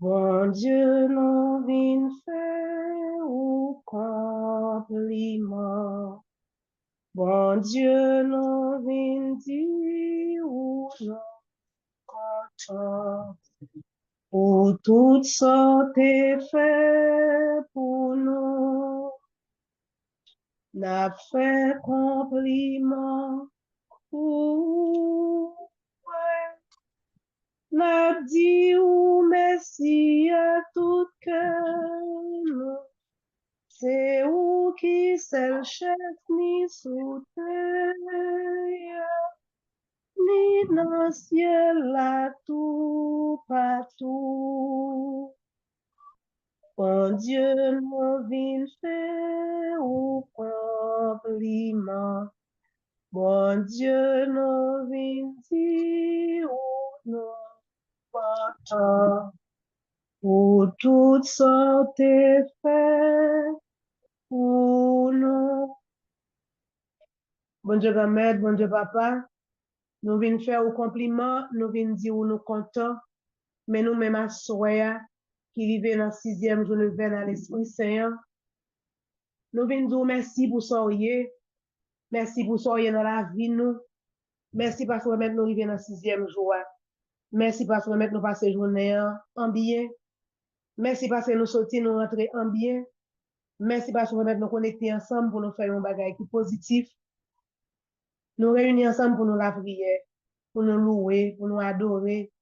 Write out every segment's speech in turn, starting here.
Bon Dieu, nous vin faire ou compliment. Bon Dieu, nous vin dire ou non content. Pour toutes sortes fait pour nous. N'a fait compliment pour n'a dit ou merci à tout cœur. C'est où qui seul chef ni sous terre, ni dans le ciel là tout partout. Bon Dieu nous vient faire au compliment. Bon Dieu nous vient dire où nous partons. Pour toutes sortes de faits pour nous. Bon Dieu, grand-mère, bon Dieu, papa, nous venons faire au compliment, nous venons dire où nous comptons, mais nous même à soya, qui vivent dans le 6e jour, nous venons à l'Esprit Saint. Nous venons dire merci pour soyer, merci pour soyer dans la vie, nous. Merci parce que maintenant nous arrivons dans le 6e jour. Merci parce que maintenant nous passons journée en bien. Merci parce que nous sortons, nous rentrons en bien. Merci parce que nous nous connecter ensemble pour nous faire un bagage qui positif. Nous réunir ensemble pour nous la prière, pour nous louer, pour nous adorer,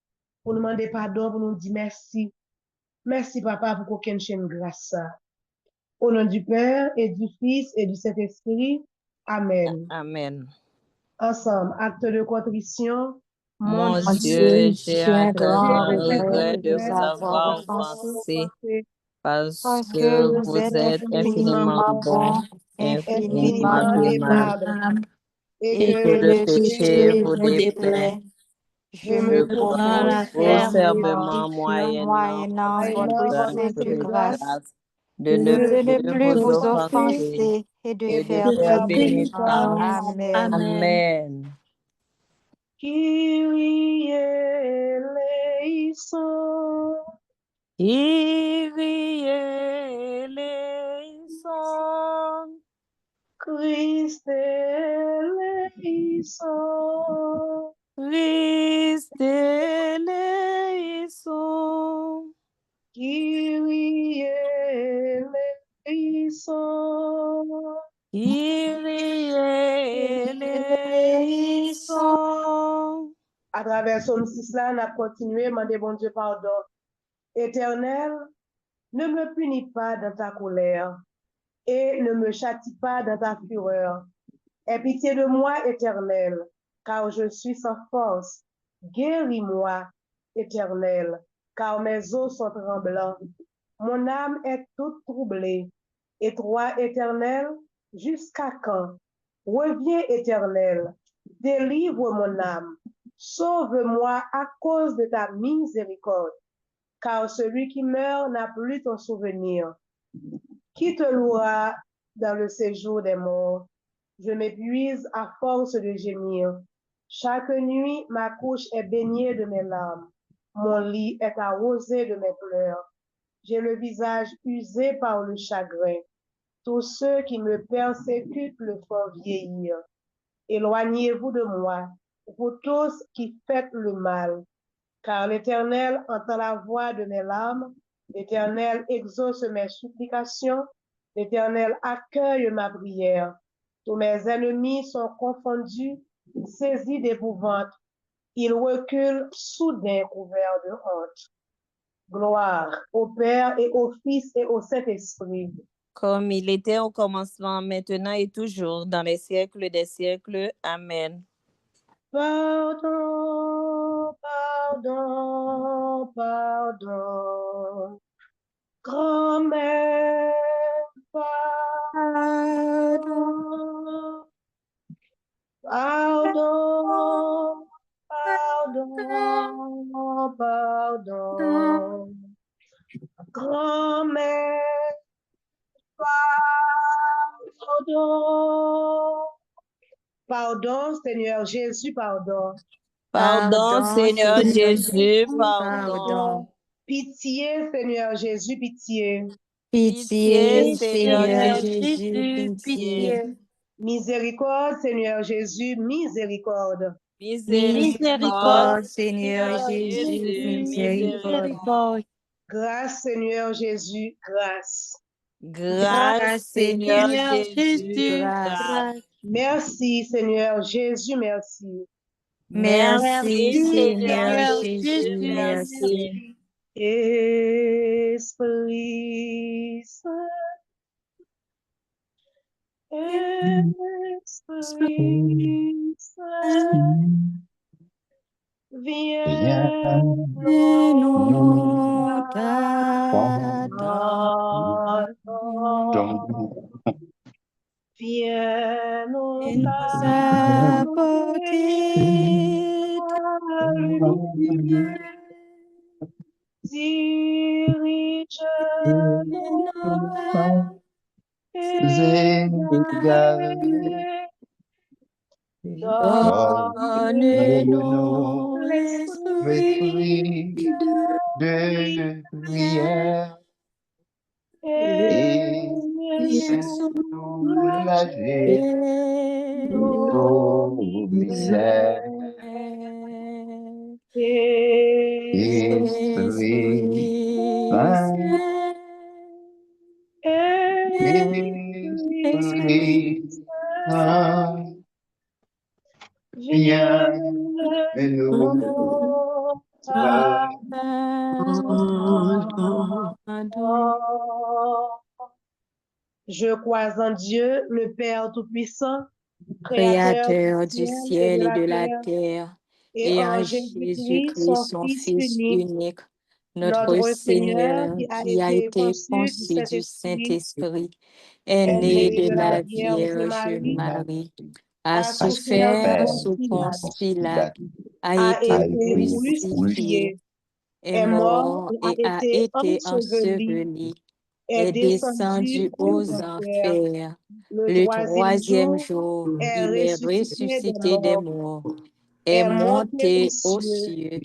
pour nous demander pardon, pour nous dire merci. Merci, papa, pour qu'aucune chaîne grâce. Au nom du Père et du Fils et du Saint-Esprit. Amen. Amen. Ensemble, acte de contrition. Mon Dieu, j'ai un grand regret de vous avoir offensé parce que vous êtes infiniment bon, infiniment aimable, et que le péché vous déplaît. Je me propose fermement, moyennant votre grâce, de ne plus vous offenser et de faire pénitence. Amen. Kyrie eleison. Kyrie eleison. Christ eleison. Christ eleison. Kyrie eleison. Kyrie eleison. À travers son 6 là, on a continué, demander bon Dieu pardon. Éternel, ne me punis pas dans ta colère et ne me châtie pas dans ta fureur. Aie pitié de moi, Éternel, car je suis sans force. Guéris-moi, Éternel, car mes os sont tremblants. Mon âme est toute troublée. Et toi, Éternel, jusqu'à quand? Reviens, Éternel, délivre mon âme. Sauve-moi à cause de ta miséricorde, car celui qui meurt n'a plus ton souvenir. Qui te louera dans le séjour des morts? Je m'épuise à force de gémir. Chaque nuit, ma couche est baignée de mes larmes. Mon lit est arrosé de mes pleurs. J'ai le visage usé par le chagrin. Tous ceux qui me persécutent le font vieillir. Éloignez-vous de moi, vous tous qui faites le mal, car l'Éternel entend la voix de mes larmes, l'Éternel exauce mes supplications, l'Éternel accueille ma prière. Tous mes ennemis sont confondus, saisis d'épouvante. Ils reculent soudain couverts de honte. Gloire au Père et au Fils et au Saint-Esprit. Comme il était au commencement, maintenant et toujours, dans les siècles des siècles. Amen. Pardon, pardon, pardon. Grand-mère, pardon. Pardon, pardon, pardon. Grand-mère, pardon. Pardon, Seigneur Jésus, pardon. Pardon, Seigneur Jésus, pardon. Pitié, Seigneur Jésus, pitié. Pitié, Seigneur Jésus, pitié. Miséricorde, Seigneur Jésus, miséricorde. Miséricorde, Seigneur Jésus, miséricorde. Grâce, Seigneur Jésus, grâce. Grâce, Seigneur Jésus, grâce. Merci, Seigneur Jésus, merci. Merci, Seigneur Jésus, merci. Esprit Saint, Esprit Saint, viens Nous viens nous apporter ta lumière, dirige-nous Donne-nous l'esprit de prière et et soulager nos misères. Esprit Saint, Esprit Saint, viens et nous Je crois en Dieu, le Père Tout-Puissant, Créateur du ciel et de la terre, et en Jésus-Christ, son son Fils Fils unique, unique, notre notre Seigneur, Seigneur, qui a été conçu conçu du du Saint-Esprit, Saint-Esprit, est est né né de de la la Vierge Vierge Marie, Marie, a a souffert souffert sous sous Ponce Ponce Pilate, a a été été crucifié, crucifié, est est mort mort et a et a été été enseveli, enseveli, est est descendu descendu aux aux enfers. enfers. Le Le troisième troisième jour, jour, est il est ressuscité des ressuscité des morts, morts, est est monté aux monté aux cieux, cieux,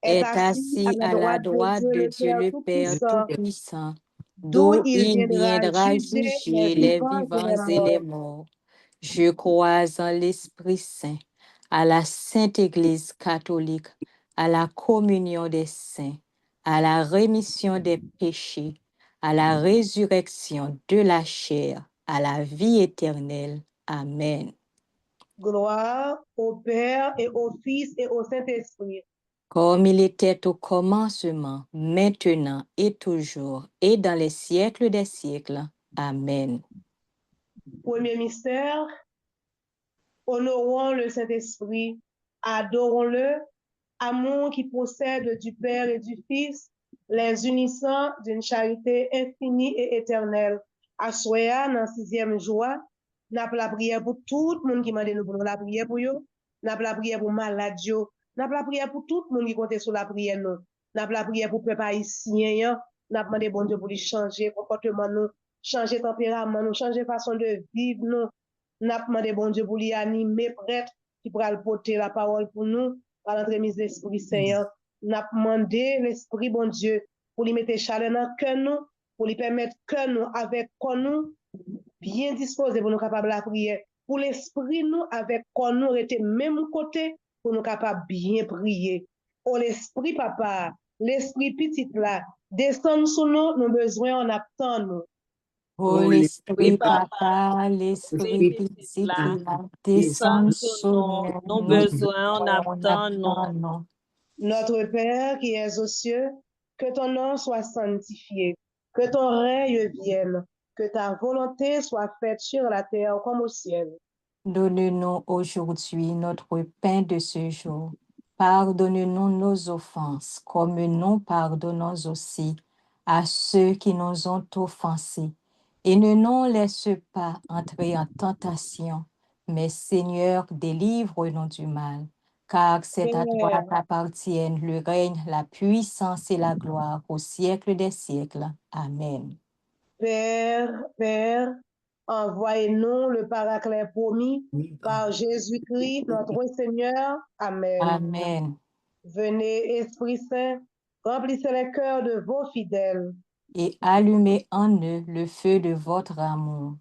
est est assis à assis la à la droite de droite Dieu de le Dieu Père le Père Tout-Puissant, Tout-Puissant, d'où d'où il il viendra viendra juger les juger les vivants et vivants les et les morts. morts. Je crois en l'Esprit Saint, à la Sainte Église catholique, à la communion des saints, à la rémission des péchés, à la résurrection de la chair, à la vie éternelle. Amen. Gloire au Père et au Fils et au Saint-Esprit. Comme il était au commencement, maintenant et toujours, et dans les siècles des siècles. Amen. Premier mystère, honorons le Saint-Esprit, adorons-le, amour qui procède du Père et du Fils, les unissant d'une charité infinie et éternelle. À Soya, dans 6e joie, n'a pas la prière pour tout le monde qui m'a dit nous pour la prière pour eux, n'a pas la prière pour malade, n'a pas la prière pour tout le monde qui compte sur la prière nous, n'a pas la prière pour peuple haïtien, n'a pas demandé bon Dieu pour lui changer comportement nous, changer tempérament nous, changer façon de vivre nous, n'a pas demandé bon Dieu pour lui animer prêtre qui pourra porter la parole pour nous par l'entremise de l'Esprit Saint. N'a demandé l'Esprit bon Dieu pour lui mettre chaleur dans le cœur nous, pour lui permettre que nous avec nous bien disposés pour nous capables de la prière. Pour l'Esprit nous avec nous était même côté pour nous capables bien prier. Oh l'Esprit papa, l'Esprit petit là, descend sur nous, nous besoin en attend nous. Oh l'Esprit Papa, l'Esprit petit, descend sur nous, nos besoins, on attend. Notre Père qui es aux cieux, que ton nom soit sanctifié, que ton règne vienne, que ta volonté soit faite sur la terre comme au ciel. Donne-nous aujourd'hui notre pain de ce jour. Pardonne-nous nos offenses, comme nous pardonnons aussi à ceux qui nous ont offensés. Et ne nous laisse pas entrer en tentation, mais Seigneur, délivre-nous du mal. Car c'est à toi qu'appartiennent le règne, la puissance et la gloire au siècle des siècles. Amen. Père, envoyez-nous le paraclet promis par Jésus-Christ, notre Seigneur. Amen. Amen. Venez, Esprit Saint, remplissez les cœurs de vos fidèles. Et allumez en eux le feu de votre amour.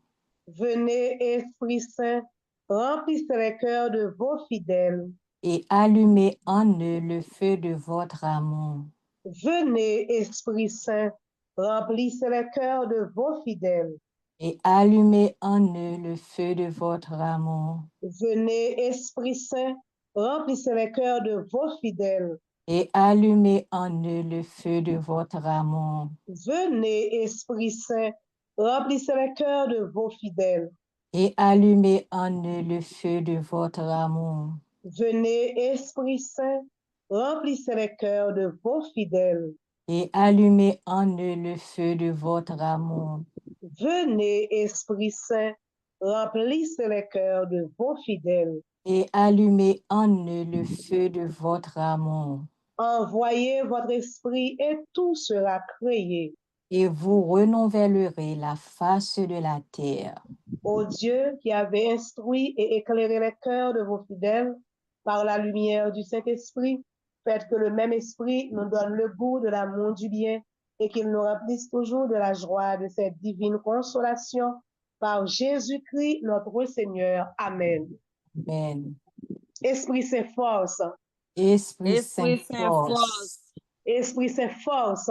Venez, Esprit Saint, remplissez les cœurs de vos fidèles. Et allumez en eux le feu de votre amour. Venez, Esprit Saint, remplissez les cœurs de vos fidèles. Et allumez en eux le feu de votre amour. Venez, Esprit Saint, remplissez les cœurs de vos fidèles. Et allumez en eux le feu de votre amour. Venez, Esprit Saint, remplissez les cœurs de vos fidèles. Et allumez en eux le feu de votre amour. Venez, Esprit Saint, remplissez les cœurs de vos fidèles. Et allumez en eux le feu de votre amour. Venez, Esprit Saint, remplissez les cœurs de vos fidèles. Et allumez en eux le feu de votre amour. Envoyez votre esprit et tout sera créé. Et vous renouvellerez la face de la terre. Ô Dieu qui avez instruit et éclairé les cœurs de vos fidèles par la lumière du Saint-Esprit, faites que le même esprit nous donne le goût de l'amour du bien et qu'il nous remplisse toujours de la joie de cette divine consolation par Jésus-Christ notre Seigneur. Amen. Amen. Esprit Saint force. Esprit Saint Esprit Saint force. Esprit Saint force.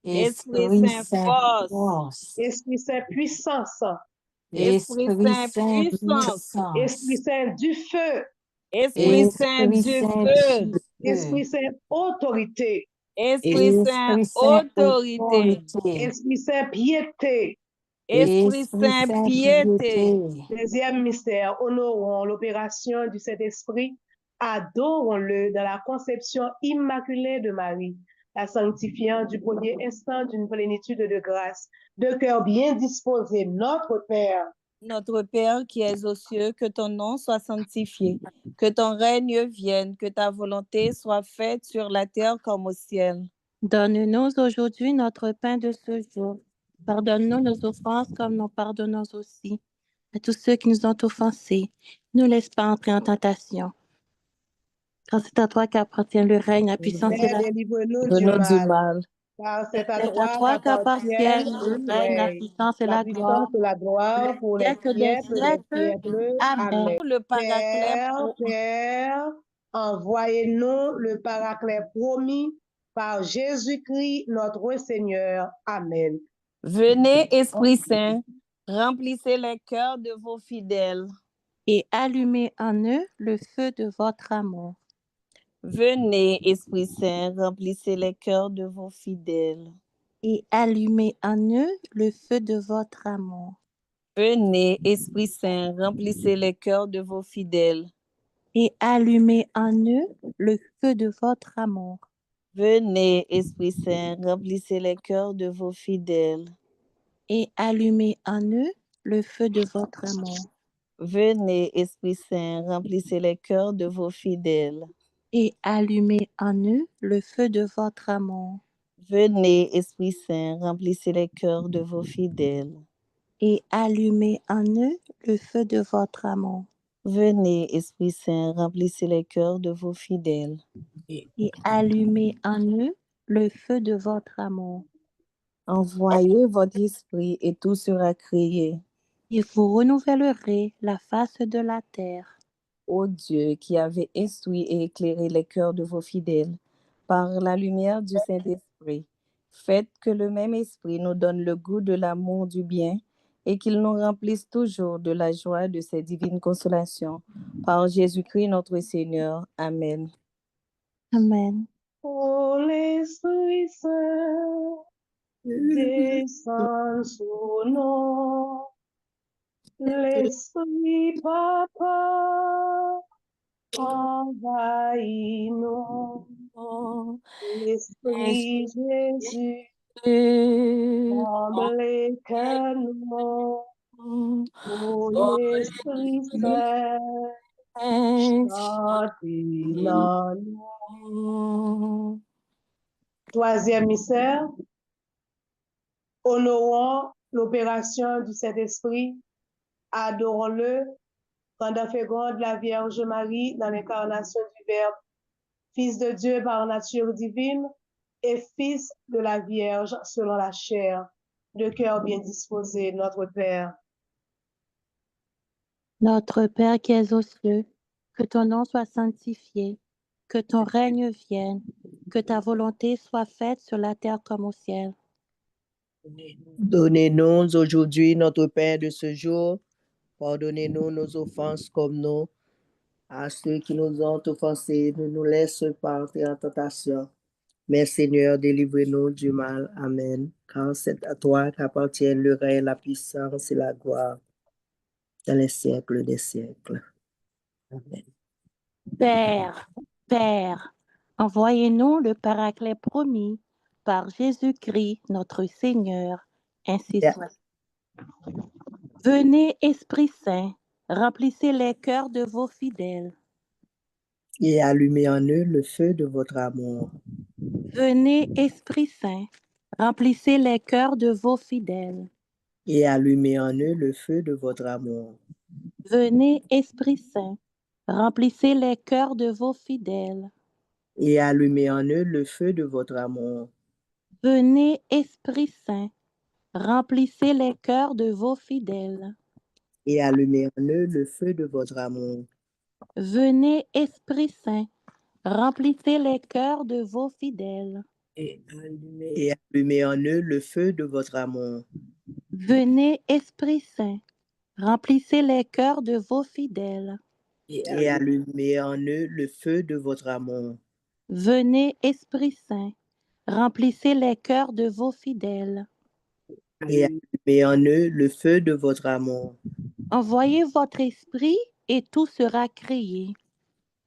Esprit Saint force. force. Esprit Saint puissance. Esprit Saint puissance. Esprit Saint du feu. Esprit Saint du feu. Esprit Saint autorité. Esprit Saint autorité. Esprit Saint piété. Esprit Saint piété. Deuxième mystère, honorons l'opération du Saint-Esprit, adorons-le dans la conception immaculée de Marie, la sanctifiant du premier instant d'une plénitude de grâce, de cœur bien disposé, notre Père. Notre Père qui es aux cieux, que ton nom soit sanctifié, que ton règne vienne, que ta volonté soit faite sur la terre comme au ciel. Donne-nous aujourd'hui notre pain de ce jour. Pardonne-nous nos offenses comme nous pardonnons aussi à tous ceux qui nous ont offensés. Ne nous laisse pas entrer en tentation. Car c'est à toi qu'appartient le règne, la puissance et Père, la... délivre-nous Du du mal, mal. car c'est à C'est à toi toi qu'appartiennent qu'appartiennent le règne, la puissance et la gloire. puissance et la gloire pour les Siècle des siècles. siècles. Amen. Le paraclet. Père, envoyez-nous le paraclet promis par Jésus-Christ notre Seigneur. Amen. Venez, Esprit Saint, remplissez les cœurs de vos fidèles. Et allumez en eux le feu de votre amour. Venez, Esprit Saint, remplissez les cœurs de vos fidèles. Et allumez en eux le feu de votre amour. Venez, Esprit Saint, remplissez les cœurs de vos fidèles. Et allumez en eux le feu de votre amour. Venez, Esprit Saint, remplissez les cœurs de vos fidèles. Et allumez en eux le feu de votre amour. Venez, Esprit Saint, remplissez les cœurs de vos fidèles. Et allumez en eux le feu de votre amour. Venez, Esprit Saint, remplissez les cœurs de vos fidèles. Et allumez en eux le feu de votre amour. Venez, Esprit Saint, remplissez les cœurs de vos fidèles. Et allumez en eux le feu de votre amour. Envoyez votre esprit et tout sera créé. Et vous renouvellerez la face de la terre. Ô Dieu, qui avez instruit et éclairé les cœurs de vos fidèles par la lumière du Saint-Esprit, faites que le même esprit nous donne le goût de l'amour du bien et qu'il nous remplisse toujours de la joie de ces divines consolations. Par Jésus-Christ notre Seigneur. Amen. Amen. Ô l'Esprit Saint, descend sur nous. L'Esprit Papa, envahis-nous. L'Esprit Jésus, comble les cœurs nous. Ô l'Esprit Saint, chantez-en nous. Troisième mystère, honorons l'opération du Saint-Esprit, adorons-le, rendant féconde la Vierge Marie dans l'incarnation du Verbe, Fils de Dieu par nature divine, et fils de la Vierge selon la chair, de cœur bien disposé, notre Père. Notre Père qui es aux cieux, que ton nom soit sanctifié, que ton règne vienne, que ta volonté soit faite sur la terre comme au ciel. Donnez-nous aujourd'hui notre pain de ce jour. Pardonnez-nous nos offenses comme nous, à ceux qui nous ont offensés. Ne nous laisse pas entrer en tentation. Mais Seigneur, délivrez-nous du mal. Amen. Car c'est à toi qu'appartiennent le règne, la puissance et la gloire dans les siècles des siècles. Amen. Père, envoyez-nous le Paraclet promis par Jésus-Christ notre Seigneur, ainsi Yeah. soit. Venez, Esprit Saint, remplissez les cœurs de vos fidèles. Et allumez en eux le feu de votre amour. Venez, Esprit Saint, remplissez les cœurs de vos fidèles. Et allumez en eux le feu de votre amour. Venez, Esprit Saint, remplissez les cœurs de vos fidèles. Et allumez en eux le feu de votre amour. Venez, Esprit Saint, remplissez les cœurs de vos fidèles. Et allumez en eux le feu de votre amour. Venez, Esprit Saint, remplissez les cœurs de vos fidèles. Et allumez en eux le feu de votre amour. Venez, Esprit Saint, remplissez les cœurs de vos fidèles. Et allumez en eux le feu de votre amour. Venez, Esprit Saint, remplissez les cœurs de vos fidèles. Et allumez en eux le feu de votre amour. Envoyez votre esprit et tout sera créé.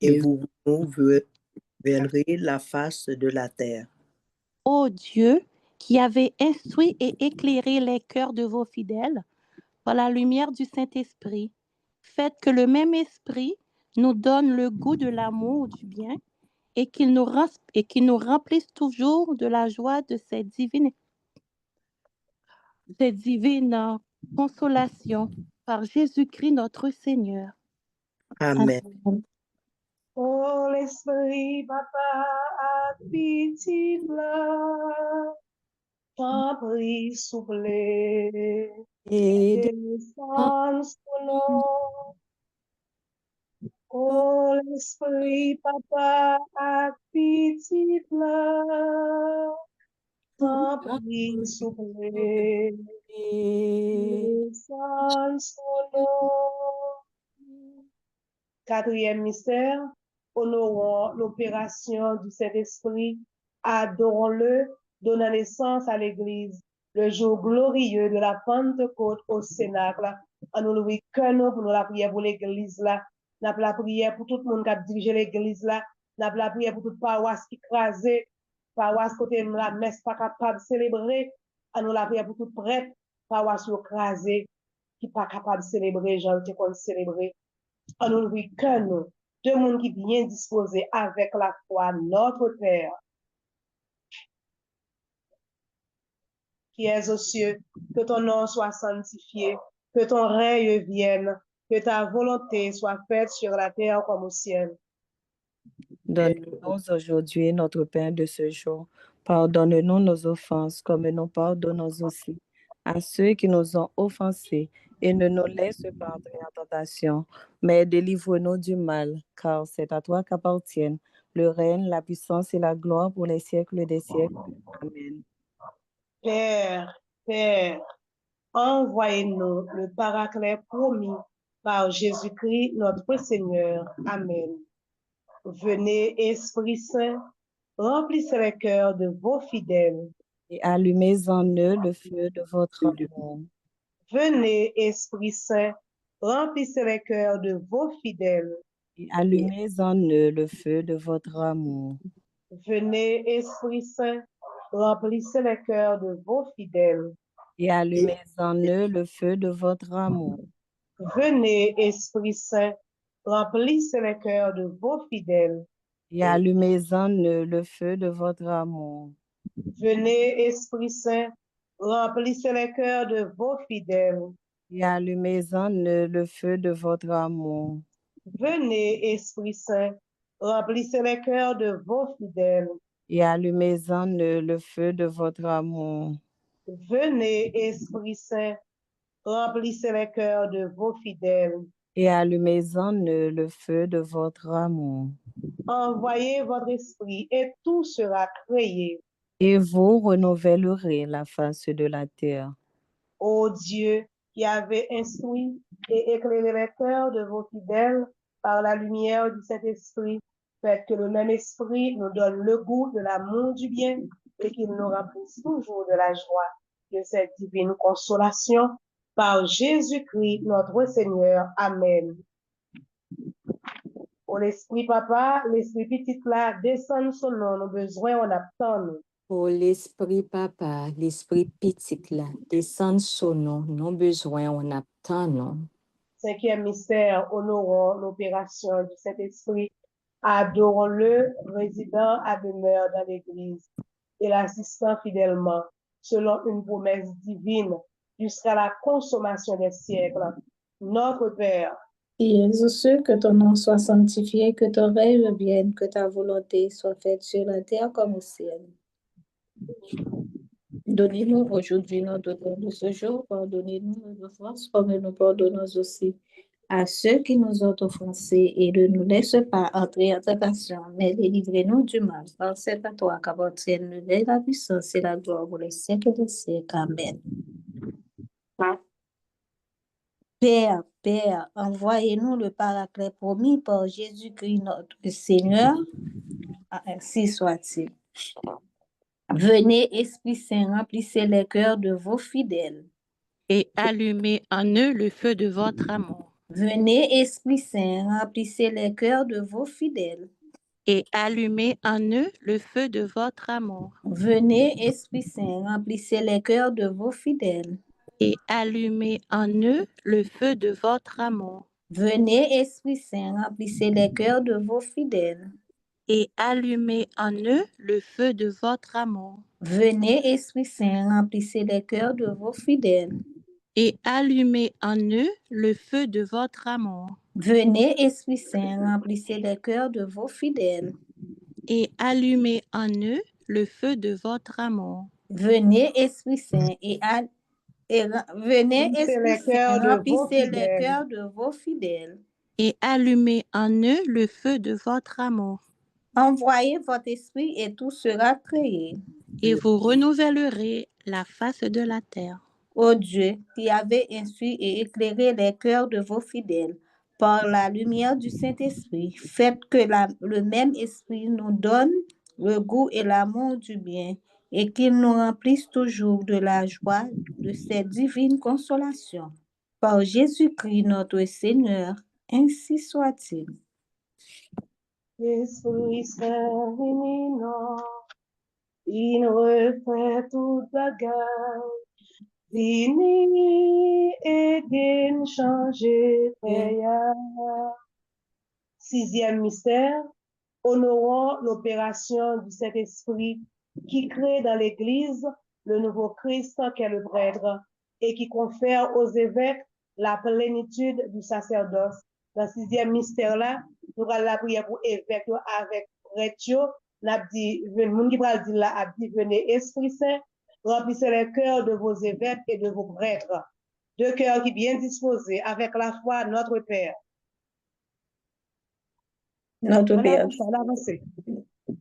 Et vous verrez la face de la terre. Ô Dieu, qui avez instruit et éclairé les cœurs de vos fidèles par la lumière du Saint-Esprit, faites que le même esprit nous donne le goût de l'amour du bien et qu'il nous remplisse toujours de la joie de cette divine consolation par Jésus-Christ notre Seigneur. Amen. Amen. Oh, l'Esprit, Papa, appétit là, t'en prie, soufflez, Et descends sur nous. Oh, l'Esprit, Papa, appétit là, t'en prie, soufflez, descends sur nous. Quatrième mystère, honorons l'opération du Saint-Esprit, adorons-le, donnant naissance à l'Église, le jour glorieux de la Pentecôte au Cénacle. En nous louer que nous pour nous la prière pour l'Église là, nous la prière pour tout le monde qui a dirigé l'Église là, nous la prière pour toute paroisse qui crasée, paroisse côté la messe pas capable de célébrer, en nous la prière pour tout prêtre, paroisse crasée qui pas capable de célébrer, gens qui qu'on célébrer. En nous louer que nous, deux mondes qui bien disposés avec la foi, notre Père, qui es aux cieux, que ton nom soit sanctifié, que ton règne vienne, que ta volonté soit faite sur la terre comme au ciel. Donne-nous aujourd'hui notre pain de ce jour. Pardonne-nous nos offenses, comme nous pardonnons aussi à ceux qui nous ont offensés. Et ne nous laisse pas entrer en tentation, mais délivre-nous du mal, car c'est à toi qu'appartiennent le règne, la puissance et la gloire pour les siècles des siècles. Amen. Père, envoyez-nous le Paraclet promis par Jésus-Christ, notre Seigneur. Amen. Venez, Esprit Saint, remplissez les cœurs de vos fidèles. Et allumez en eux le feu de votre amour. Venez, Esprit Saint, remplissez les cœurs de vos fidèles. Et allumez en eux le feu de votre amour. Venez, Esprit Saint, remplissez les cœurs de vos fidèles. Et allumez en eux le feu de votre amour. Venez, Esprit Saint, remplissez les cœurs de vos fidèles. Et allumez en eux le feu de votre amour. Venez, Esprit Saint, remplissez les cœurs de vos fidèles. Et allumez en eux le feu de votre amour. Venez, Esprit Saint, remplissez les cœurs de vos fidèles. et allumez en eux le feu de votre amour. Venez, Esprit Saint, remplissez les cœurs de vos fidèles. Et allumez en eux le feu de votre amour. Envoyez votre esprit et tout sera créé. Et vous renouvellerez la face de la terre. Ô Dieu, qui avez instruit et éclairé les cœurs de vos fidèles par la lumière du Saint-Esprit, faites que le même esprit nous donne le goût de l'amour du bien et qu'il nous remplisse toujours de la joie de cette divine consolation. Par Jésus-Christ, notre Seigneur. Amen. Ô l'Esprit Papa, l'Esprit Petit là, descend son nom, nos besoins, on attend nous. Pour l'Esprit Papa, l'Esprit Petit là, descend sur nous, nos besoins, on attend nous. Cinquième mystère, honorant l'opération du Saint-Esprit, adorons-le, résidant à demeure dans l'Église et l'assistant fidèlement, selon une promesse divine, jusqu'à la consommation des siècles. Notre Père, qui es aux cieux, que ton nom soit sanctifié, que ton règne vienne, que ta volonté soit faite sur la terre comme au ciel. Donnez-nous aujourd'hui notre pain de ce jour, pardonnez-nous nos offenses comme nous pardonnons aussi à ceux qui nous ont offensés, et ne nous laisse pas entrer en tentation, mais délivrez-nous du mal. Car c'est à toi qu'appartiennent le règne, la puissance et la gloire pour les siècles des siècles. Amen. Père, envoyez-nous le Paraclet promis par Jésus-Christ notre Seigneur. Ainsi soit-il. Venez, Esprit Saint, remplissez les cœurs de vos fidèles. Et allumez en eux le feu de votre amour. Venez, Esprit Saint, remplissez les cœurs de vos fidèles. Et allumez en eux le feu de votre amour. Venez, Esprit Saint, remplissez les cœurs de vos fidèles. Et allumez en eux le feu de votre amour. Venez, Esprit Saint, remplissez les cœurs de vos fidèles. Et allumez en eux le feu de votre amour. Venez, Esprit Saint, remplissez les cœurs de vos fidèles. Et allumez en eux le feu de votre amour. Venez, Esprit Saint, remplissez les cœurs de vos fidèles. Et allumez en eux le feu de votre amour. Venez, Esprit Saint, venez, Esprit Saint, remplissez les cœurs de vos fidèles. Et allumez en eux le feu de votre amour. Envoyez votre esprit et tout sera créé. Et vous renouvellerez la face de la terre. Ô Dieu, qui avez instruit et éclairé les cœurs de vos fidèles par la lumière du Saint-Esprit, faites que le même esprit nous donne le goût et l'amour du bien, et qu'il nous remplisse toujours de la joie de cette divine consolation. Par Jésus-Christ notre Seigneur, ainsi soit-il. Esprit Saint, éminent, il refait toute bagaille. Vini et din changer paya. Sixième mystère, honorant l'opération du Saint-Esprit qui crée dans l'Église le nouveau Christ qu'est le prêtre et qui confère aux évêques la plénitude du sacerdoce. Dans le sixième mystère-là, nous allons la prière pour évêques avec prêtre. N'a dit, moun qui va dire là, a dit, venez Esprit Saint, remplissez les cœurs de vos évêques et de vos prêtres, de cœurs qui bien disposés avec la foi, notre Père. Notre Père.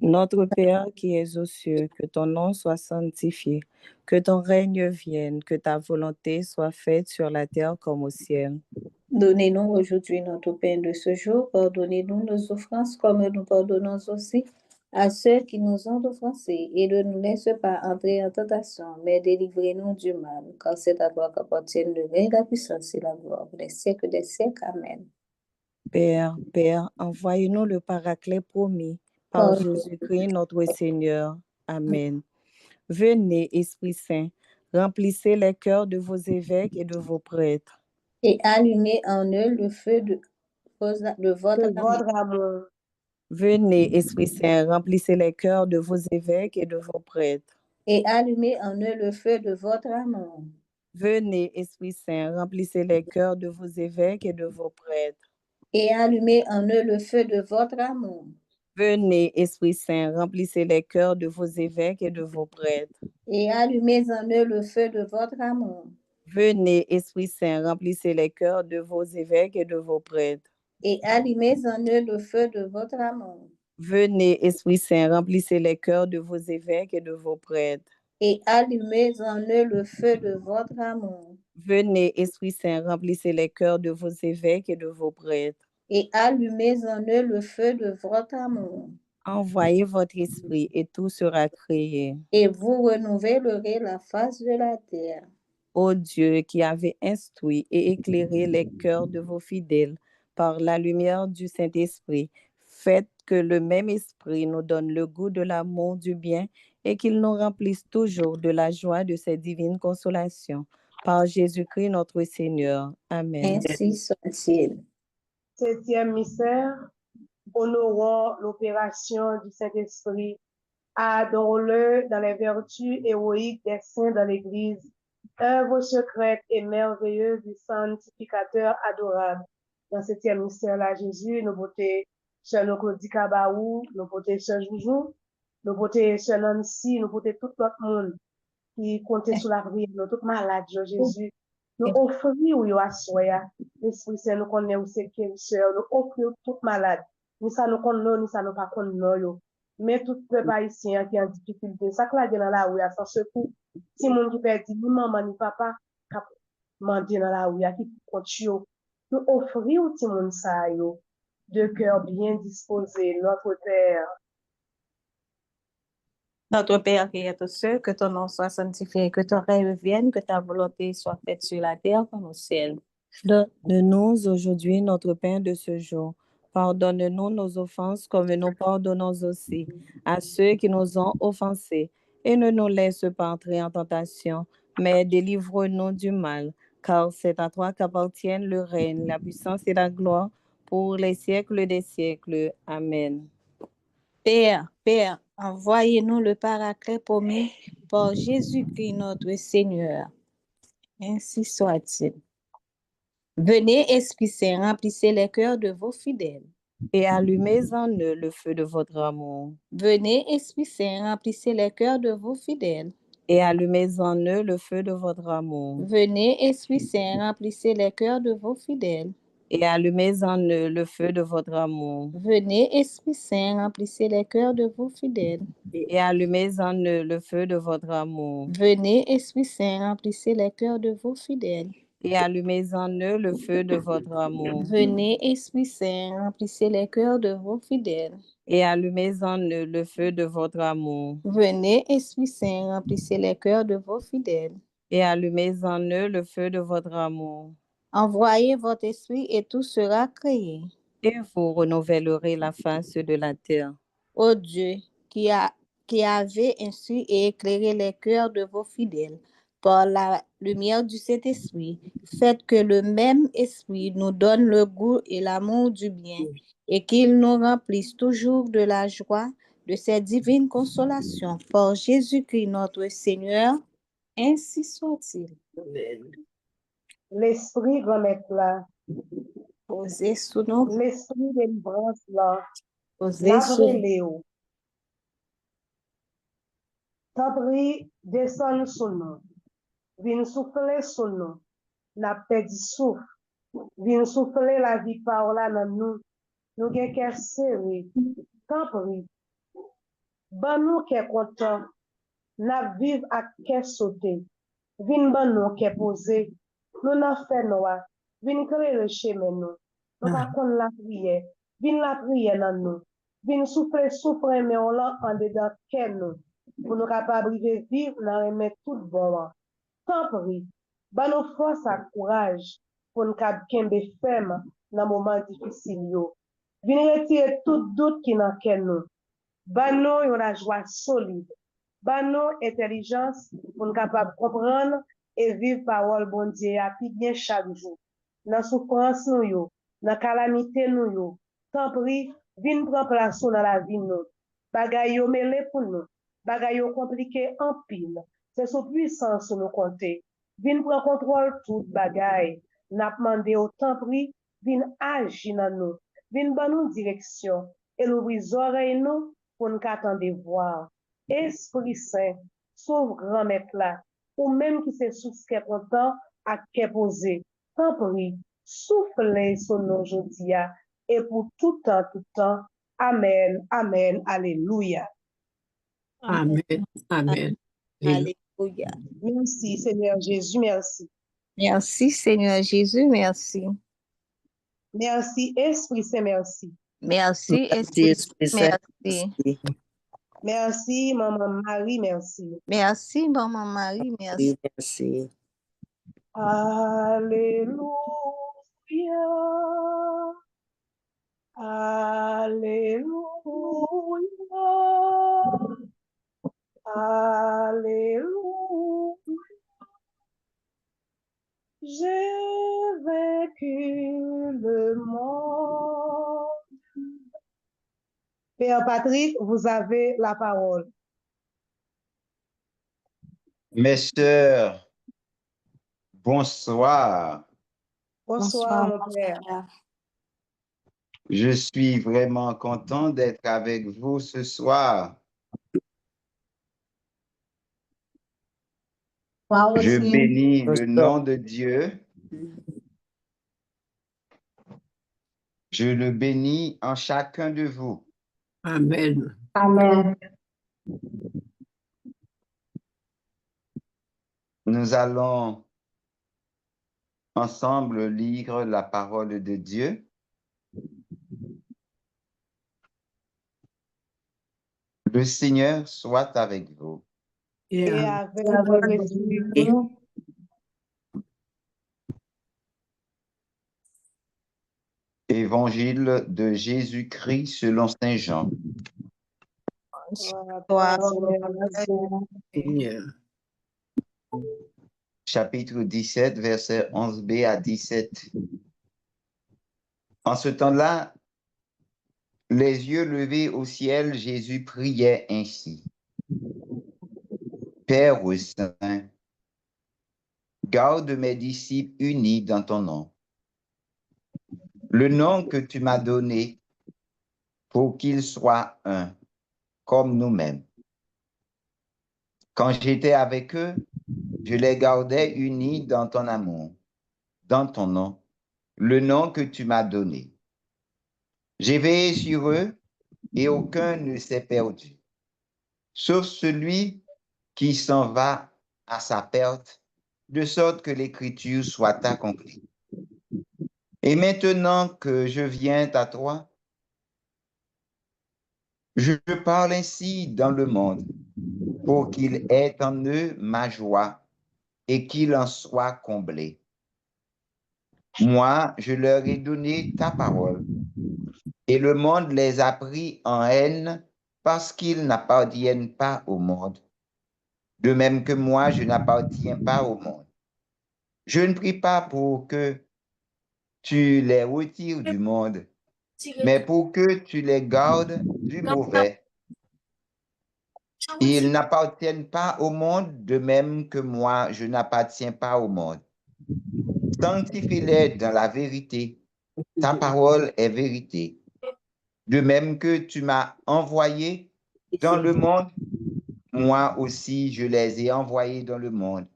Notre Père qui es aux cieux, que ton nom soit sanctifié, que ton règne vienne, que ta volonté soit faite sur la terre comme au ciel. Donnez-nous aujourd'hui notre pain de ce jour. Pardonnez-nous nos offenses comme nous pardonnons aussi à ceux qui nous ont offensés, et ne nous laisse pas entrer en tentation, mais délivrez-nous du mal, car c'est à toi qu'appartiennent le règne, la puissance et la gloire pour les siècles des siècles. Amen. Père, envoyez-nous le Paraclet promis par Jésus-Christ notre Seigneur. Amen. Venez, Esprit Saint, remplissez les cœurs de vos évêques et de vos prêtres. Et allumez en eux le feu de votre amour. Venez, Esprit Saint, remplissez les cœurs de vos évêques et de vos prêtres. Et allumez en eux le feu de votre amour. Venez, Esprit Saint, remplissez les cœurs de vos évêques et de vos prêtres. Et allumez en eux le feu de votre amour. Venez, Esprit Saint, remplissez les cœurs de vos évêques et de vos prêtres. Et allumez en eux le feu de votre amour. Venez, Esprit Saint, remplissez les cœurs de vos évêques et de vos prêtres. Et allumez en eux le feu de votre amour. Venez, Esprit Saint, remplissez les cœurs de vos évêques et de vos prêtres. Et allumez en eux le feu de votre amour. Venez, Esprit Saint, remplissez les cœurs de vos évêques et de vos prêtres. Et allumez en eux le feu de votre amour. Envoyez votre esprit et tout sera créé. Et vous renouvellerez la face de la terre. Ô Dieu, qui avez instruit et éclairé les cœurs de vos fidèles par la lumière du Saint-Esprit, faites que le même esprit nous donne le goût de l'amour du bien et qu'il nous remplisse toujours de la joie de ces divines consolations. Par Jésus-Christ notre Seigneur. Amen. Ainsi soit-il. 7e mystère, honorons l'opération du Saint-Esprit. Adorons-le dans les vertus héroïques des saints dans l'Église, œuvre secrète et merveilleuse du sanctificateur adorable. Dans 7e mystère-là, Jésus, nous portons sur nos Claudie Kabaou, nous portons sur Joujou, nous portons sur Nancy, nous portons tout notre monde qui comptait sur la prière, nous tous malades, Jésus. Nous offrons ou à soya, l'Esprit Saint nous connaît où c'est qu'il sœur, nous offrons tout malade. Ni ça nous connaît, ni ça nous pas connaît, mais tout peuple haïtien qui est en difficulté, ça que là dans la rue, sans secours, si mon qui perd ni maman ni papa, cap manger dans la rue, qui compte yo, nous offrons au petit monde ça yo, de cœur bien disposé, notre Père. Notre Père qui es aux cieux, que ton nom soit sanctifié, que ton règne vienne, que ta volonté soit faite sur la terre comme au ciel. Donne-nous aujourd'hui notre pain de ce jour. Pardonne-nous nos offenses comme nous pardonnons aussi à ceux qui nous ont offensés. Et ne nous laisse pas entrer en tentation, mais délivre-nous du mal. Car c'est à toi qu'appartiennent le règne, la puissance et la gloire pour les siècles des siècles. Amen. Père, envoyez-nous le Paraclet promis par Jésus-Christ notre Seigneur. Ainsi soit-il. Venez, Esprit Saint, remplissez les cœurs de vos fidèles. Et allumez en eux le feu de votre amour. Venez, Esprit Saint, remplissez les cœurs de vos fidèles. Et allumez en eux le feu de votre amour. Venez, Esprit Saint, remplissez les cœurs de vos fidèles. Et allumez en eux le feu de votre amour. Venez, Esprit Saint, remplissez les cœurs de vos fidèles. Et allumez en eux le feu de votre amour. Venez, Esprit Saint, remplissez les cœurs de vos fidèles. Et allumez en eux le feu de votre amour. Venez, Esprit Saint, remplissez les cœurs de vos fidèles. Et allumez en eux le feu de votre amour. Venez, Esprit Saint, remplissez les cœurs de vos fidèles. Et allumez en eux le feu de votre amour. Envoyez votre esprit et tout sera créé. Et vous renouvellerez la face de la terre. Ô Dieu, qui avez instruit et éclairé les cœurs de vos fidèles par la lumière du Saint-Esprit, faites que le même esprit nous donne le goût et l'amour du bien et qu'il nous remplisse toujours de la joie de ces divines consolations. Par Jésus-Christ notre Seigneur, ainsi soit-il. Amen. L'Esprit remettre là, Posez sous nous, l'Esprit délivrance là, posez sous nous. Léo. T'abri descend sous nous, vin souffler sous nous, n'a perdu souffle, vin souffler la vie par là dans nous gen cœur serré, t'abri, ban nous qui content, n'a vive à cœur sauté, vin ban nous qui posé, nous n'a fait noir, vin créer le chemin nous pas qu'on la prière, vin la prière dans nous, vin souffler mais on l'a en dedans cœur nous, pour nous capables de vivre dans remettre tout bon. Tant pis, ban nous force à courage pour nous kembe ferme dans moment difficile yo. Vin retirer tout doute qui dans cœur nous. Ban nous une joie solide. Ban nous intelligence pour nous capables comprendre et vivre parole bon Dieu à bien chaque jour. Dans souffrance nous yo, dans calamité nous yo. Tant pis, vin prendre place dans la vie nous. Bagay yo mêlé pour nous. Bagay yo compliqué en pile. C'est sous puissance nous compter. Vin prend contrôle tout bagay. N'a demandé au temps pris, vin agir dans nous. Vin ban nous direction et l'ouvrir les oreilles nous pour nous attendre voir. Esprit Saint, sauve grand maître là, ou même qui se souscrit pourtant à qui posé. Tant pis, soufflez sur nous aujourd'hui et pour tout temps. Amen, amen, alléluia. Amen. Amen. Alléluia. Merci Seigneur Jésus, merci. Merci Seigneur Jésus, merci. Merci Esprit Saint, merci. Merci Merci, Esprit Saint. merci. Merci. Merci Maman Marie, merci. Merci Maman Marie, merci. Merci. Alléluia. Alléluia. Alléluia. J'ai vaincu le monde. Père Patrick, vous avez la parole. Mes sœurs, bonsoir. Bonsoir, mon Père. Je suis vraiment content d'être avec vous ce soir. Je bénis le nom de Dieu. Je le bénis en chacun de vous. Amen. Amen. Nous allons ensemble lire la parole de Dieu. Le Seigneur soit avec vous. Et Yeah. avec votre esprit. Évangile de Jésus-Christ selon Saint Jean. Toi, Seigneur. Chapitre 17, versets 11b à 17. En ce temps-là, les yeux levés au ciel, Jésus priait ainsi. Père saint, garde mes disciples unis dans ton nom. Le nom que tu m'as donné pour qu'ils soient un, comme nous-mêmes. Quand j'étais avec eux, je les gardais unis dans ton amour, dans ton nom, le nom que tu m'as donné. J'ai veillé sur eux et aucun ne s'est perdu, sauf celui qui s'en va à sa perte, de sorte que l'écriture soit accomplie. Et maintenant que je viens à toi, je parle ainsi dans le monde, pour qu'il ait en eux ma joie et qu'il en soit comblé. Moi, je leur ai donné ta parole, et le monde les a pris en haine parce qu'ils n'appartiennent pas au monde, de même que moi, je n'appartiens pas au monde. Je ne prie pas pour que tu les retires du monde, mais pour que tu les gardes du mauvais. Ils n'appartiennent pas au monde, de même que moi, je n'appartiens pas au monde. Sanctifie-les dans la vérité. Ta parole est vérité. De même que tu m'as envoyé dans le monde, moi aussi, je les ai envoyés dans le monde.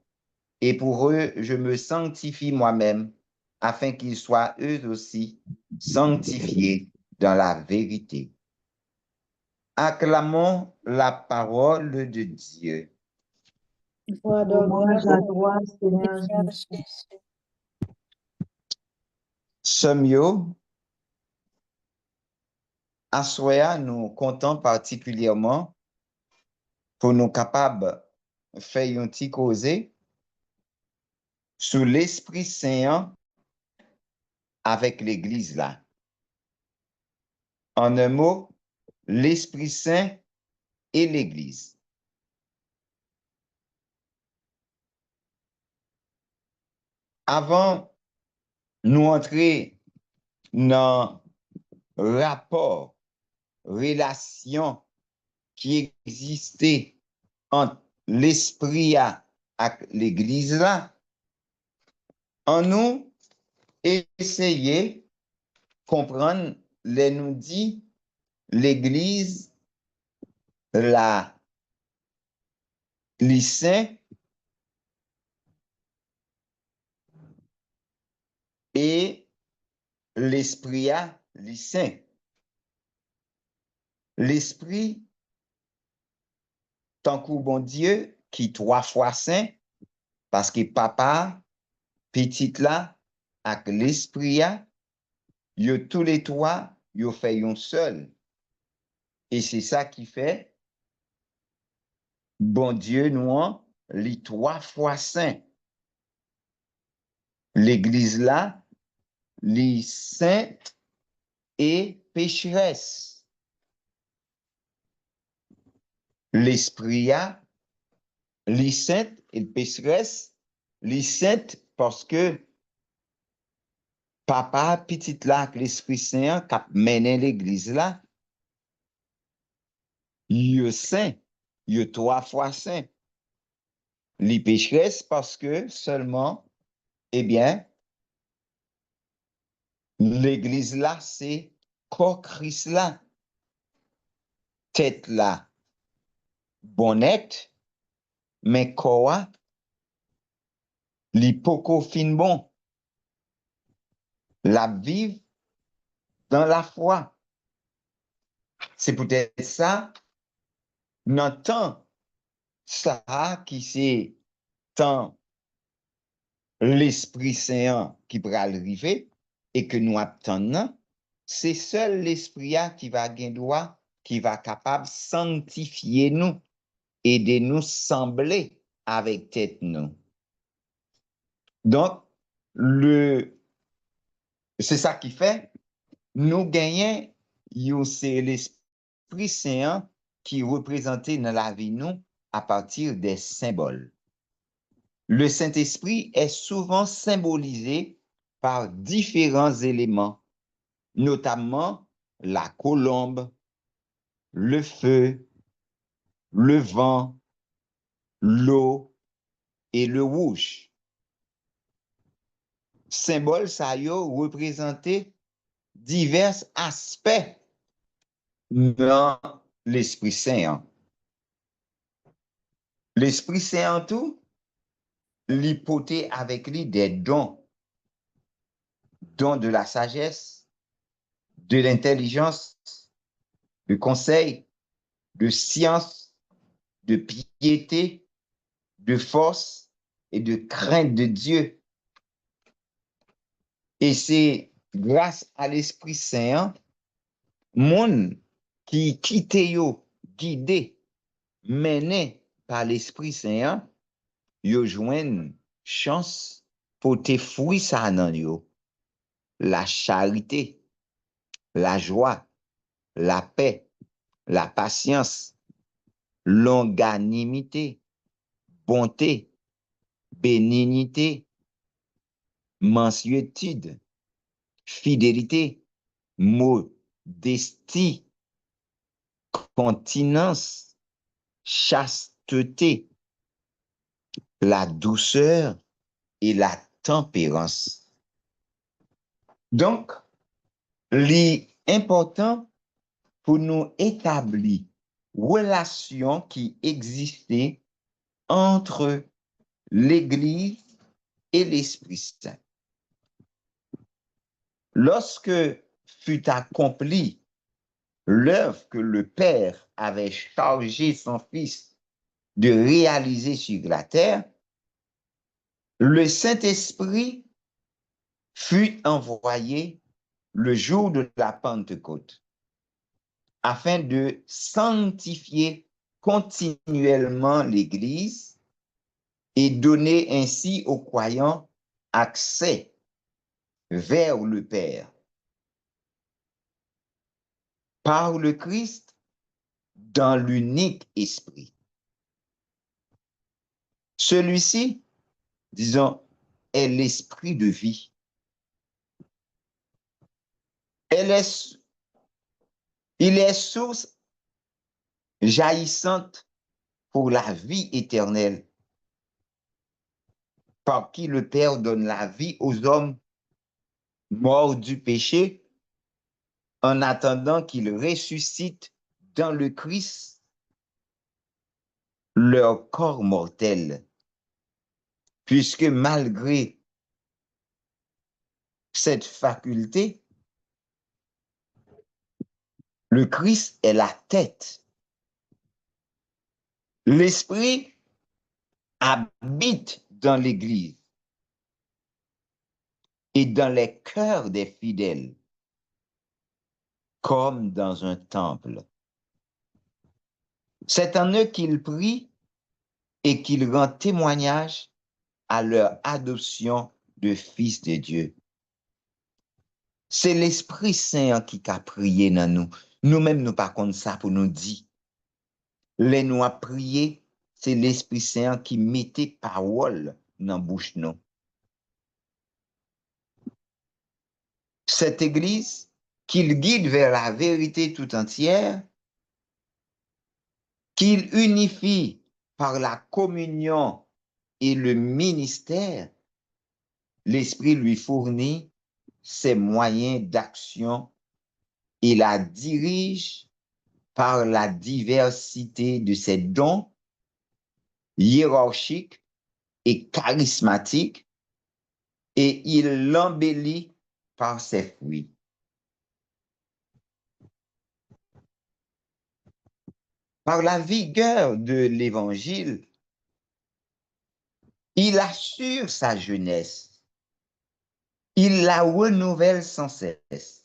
Et pour eux, je me sanctifie moi-même, afin qu'ils soient eux aussi sanctifiés dans la vérité. Acclamons la parole de Dieu. Louange à toi, Seigneur Jésus. Sommes à Soya, nous comptons particulièrement pour nous capables de faire un petit causé sur l'Esprit Saint avec l'Église là. En un mot, l'Esprit Saint et l'Église. Avant nous entrer dans rapport, relation qui existait entre l'Esprit et l'Église là, en nous essayer comprendre les nous dit l'Église, les saints et l'Esprit a les saints. L'Esprit, tant que bon Dieu, qui 3 fois saint, parce que papa, petit là, avec l'Esprit a, yo tous les trois, yo fait un seul. Et c'est ça qui fait, bon Dieu, nous, les 3 fois saints. L'Église là, les saintes et pécheresses. L'Esprit a, les saintes et pécheresses, les saintes parce que papa, petit là, l'Esprit Saint, qui a mené l'Église là, il est saint, il est 3 fois saint. Les pécheresses parce que seulement, eh bien, l'Église là, c'est corps Christ là, tête là, bonnette, mais quoi, l'hypoco fin bon, la vive dans la foi. C'est peut-être ça, n'entend ça qui c'est tant l'Esprit Saint qui va arriver et que nous attendons, c'est seul l'Esprit qui va gagner droit, qui va capable sanctifier nous et de nous sembler avec tête nous. Donc, c'est ça qui fait, nous gagnons, c'est l'Esprit Saint qui est représenté dans la vie nous à partir des symboles. Le Saint-Esprit est souvent symbolisé par différents éléments, notamment la colombe, le feu, le vent, l'eau et le rouge. Symboles ça y représenté divers aspects dans l'Esprit Saint. L'Esprit Saint en tout, l'hypothèse avec lui des dons de la sagesse, de l'intelligence, du conseil, de science, de piété, de force et de crainte de Dieu. Et c'est grâce à l'Esprit Saint, monde qui quitte yo, guidé, mené par l'Esprit Saint, yo joignent chance pour te fruits ça nan yo. La charité, la joie, la paix, la patience, longanimité, bonté, bénignité, mansuétude, fidélité, modestie, continence, chasteté, la douceur et la tempérance. Donc, l'important pour nous établir relation qui existait entre l'Église et l'Esprit Saint. Lorsque fut accomplie l'œuvre que le Père avait chargé son Fils de réaliser sur la terre, le Saint-Esprit fut envoyé le jour de la Pentecôte afin de sanctifier continuellement l'Église et donner ainsi aux croyants accès vers le Père. Par le Christ dans l'unique esprit. Celui-ci, disons, est l'esprit de vie. Il est source jaillissante pour la vie éternelle, par qui le Père donne la vie aux hommes morts du péché en attendant qu'ils ressuscitent dans le Christ leur corps mortel, puisque malgré cette faculté, le Christ est la tête. L'Esprit habite dans l'Église et dans les cœurs des fidèles, comme dans un temple. C'est en eux qu'il prie et qu'il rend témoignage à leur adoption de fils de Dieu. C'est l'Esprit Saint qui a prié dans nous. Nous-mêmes, nous pas comme ça pour nous dire. Les nous a prié, c'est l'Esprit Saint qui mettait parole dans la bouche nous. Cette Église, qu'il guide vers la vérité tout entière, qu'il unifie par la communion et le ministère, l'Esprit lui fournit ses moyens d'action et la dirige par la diversité de ses dons hiérarchiques et charismatiques, et il l'embellit par ses fruits. Par la vigueur de l'Évangile, il assure sa jeunesse. Il la renouvelle sans cesse.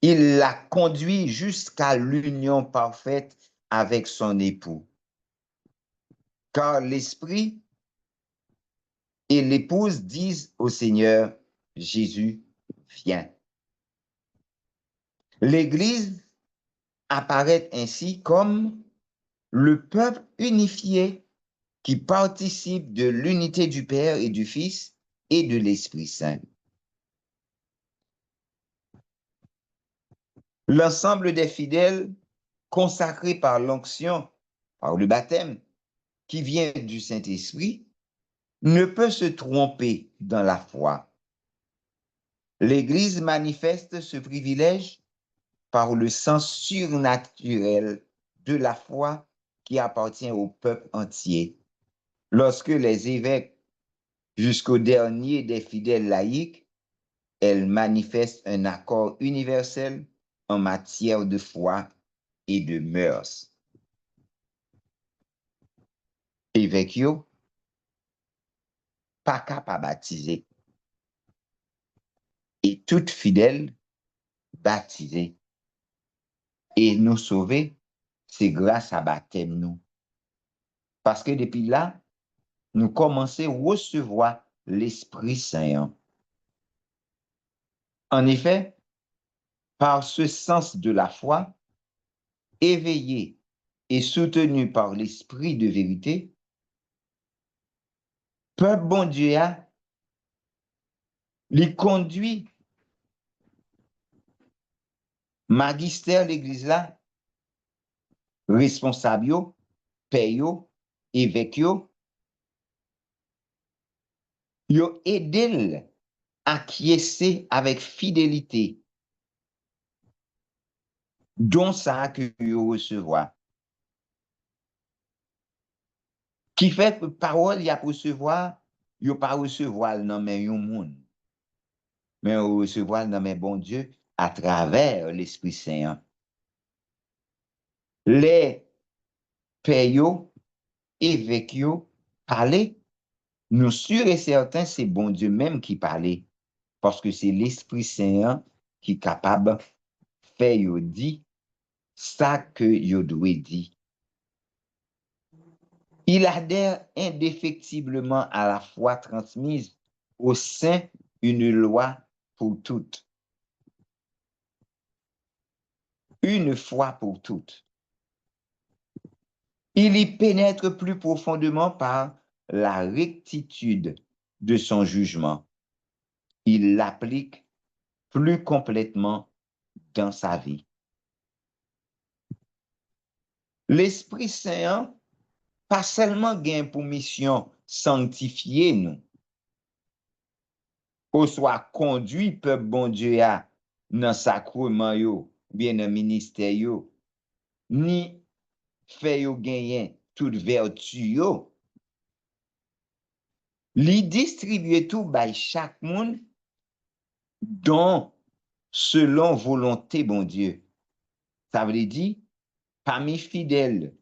Il la conduit jusqu'à l'union parfaite avec son époux. Car l'Esprit et l'épouse disent au Seigneur, Jésus, viens. L'Église apparaît ainsi comme le peuple unifié qui participe de l'unité du Père et du Fils et de l'Esprit Saint. L'ensemble des fidèles consacrés par l'onction, par le baptême, qui vient du Saint-Esprit, ne peut se tromper dans la foi. L'Église manifeste ce privilège par le sens surnaturel de la foi qui appartient au peuple entier. Lorsque les évêques, jusqu'au dernier des fidèles laïcs, elles manifestent un accord universel en matière de foi et de mœurs. Évêques yo, pas capable baptiser. Et tout fidèle baptisé. Et nous sauver, c'est grâce à baptême nous. Parce que depuis là, nous commençons à recevoir l'Esprit Saint. En effet, par ce sens de la foi, éveillé et soutenu par l'Esprit de vérité, peuple bon Dieu a les conduit magistère l'Église là, responsable yo, père yo, évêque yo aidé acquiescer avec fidélité dont ça que yo recevoir. Qui fait que parole y a recevoir, yo pas recevoir dans mais yon monde. Mais on recevoir dans mais bon Dieu à travers l'Esprit Saint. Les pères évêques parler, nous sûrs et certains c'est bon Dieu même qui parlait parce que c'est l'Esprit Saint qui est capable de faire yo dit ça que yo doit dire. Il adhère indéfectiblement à la foi transmise au sein d'une loi pour toutes. Une foi pour toutes. Il y pénètre plus profondément par la rectitude de son jugement. Il l'applique plus complètement dans sa vie. L'Esprit Saint, pas seulement gain pour mission sanctifier nous, ou soit conduit peuple bon Dieu à dans sacrement yo, bien dans ministère yo, ni fait yo gagner toute vertu yo. Li distribuer tout by chaque monde selon volonté, bon Dieu. Ça veut dire, parmi fidèles,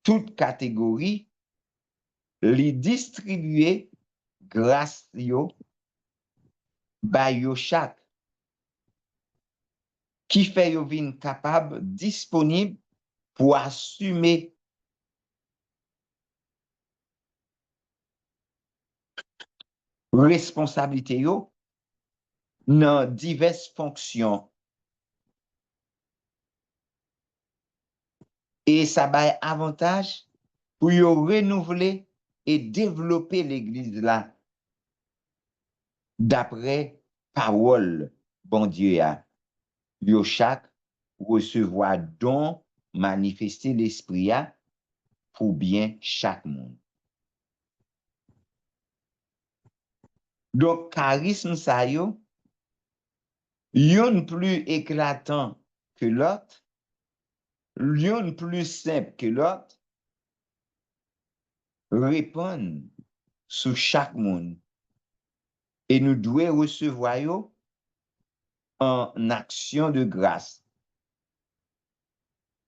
toute catégorie, li distribuer grâce yo, by yo chaque, qui fait yo vin capable, disponible pour assumer responsabilité yo dans diverses fonctions. Et ça va avantage pour yo renouveler et développer l'église là d'après parole bon Dieu a. Yo chaque recevoir don manifester l'esprit a pour bien chaque monde. Donc charisme ça yo yon plus éclatant que l'autre, yon plus simple que l'autre, répond sur chaque monde. Et nous devons recevoir yo en action de grâce.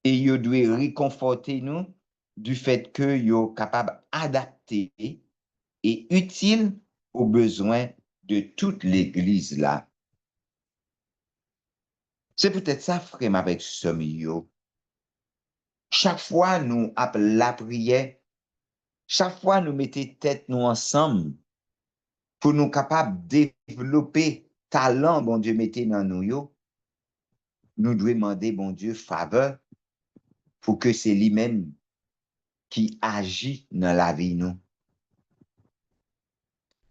Et yo doit réconforter nous du fait que yo capable d'adapter et utile aux besoins de toute l'église là. C'est peut-être ça, frère, avec ce yo. Chaque fois nous appelons la prière, chaque fois nous mettons tête nous ensemble pour nous capables de développer talent, bon Dieu, mettez dans nous yo. Nous devons demander, bon Dieu, faveur pour que c'est lui-même qui agit dans la vie nous.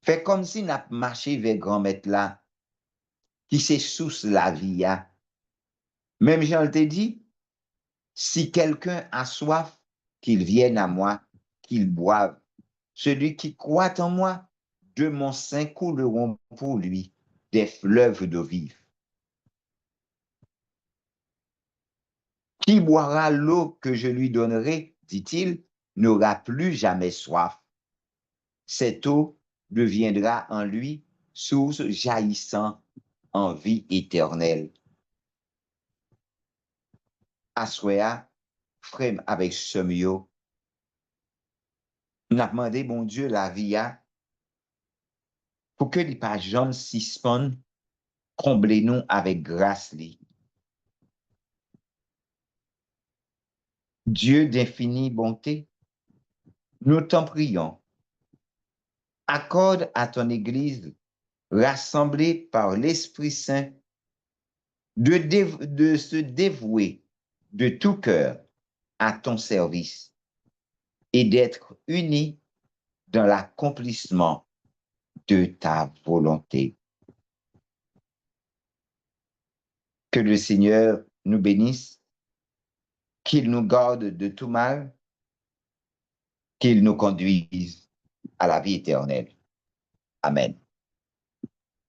Fait comme si nous marché vers grand maître là, qui c'est source la vie ya. Même Jean te dit, si quelqu'un a soif, qu'il vienne à moi, qu'il boive. Celui qui croit en moi, de mon sein couleront pour lui des fleuves d'eau vive. Qui boira l'eau que je lui donnerai, dit-il, n'aura plus jamais soif. Cette eau deviendra en lui source jaillissant en vie éternelle. Assoya, frère avec Semio, nous avons demandé, bon Dieu, la vie pour que les pas jamais suspendent, comblez-nous avec grâce. Dieu d'infinie bonté, nous t'en prions. Accorde à ton Église, rassemblée par l'Esprit Saint, de se dévouer de tout cœur à ton service et d'être unis dans l'accomplissement de ta volonté. Que le Seigneur nous bénisse, qu'il nous garde de tout mal, qu'il nous conduise à la vie éternelle. Amen.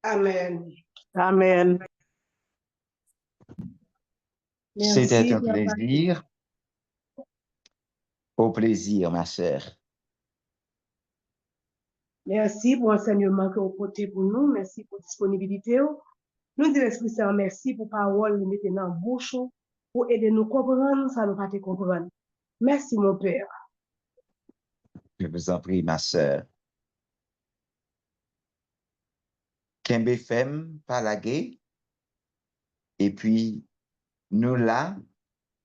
Amen. Amen. C'était un plaisir. Au plaisir, ma sœur. Merci pour l'enseignement que vous portez pour nous. Merci pour la disponibilité. Nous disons l'Esprit Saint, merci pour la parole que vous mettez dans la bouche pour aider nous à comprendre, ça nous pas te comprendre. Merci, mon Père. Je vous en prie, ma sœur. Kembe Fem, Palagé. Et puis, nous là,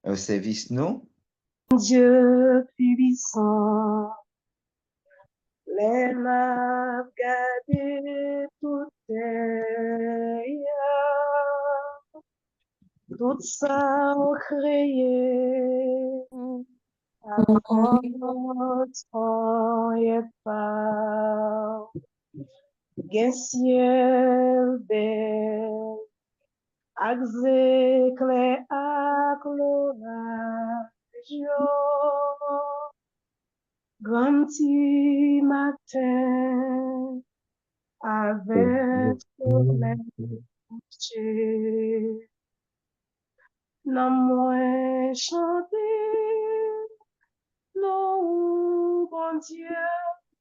au service nous. Dieu puissant, les m'a gardé tout tout ça créé, avant temps et pas, gen ciel bel, ak zéclé ak l'orage, grand petit matin, avec soleil Dieu. Nan mwen chante, nou bon Dieu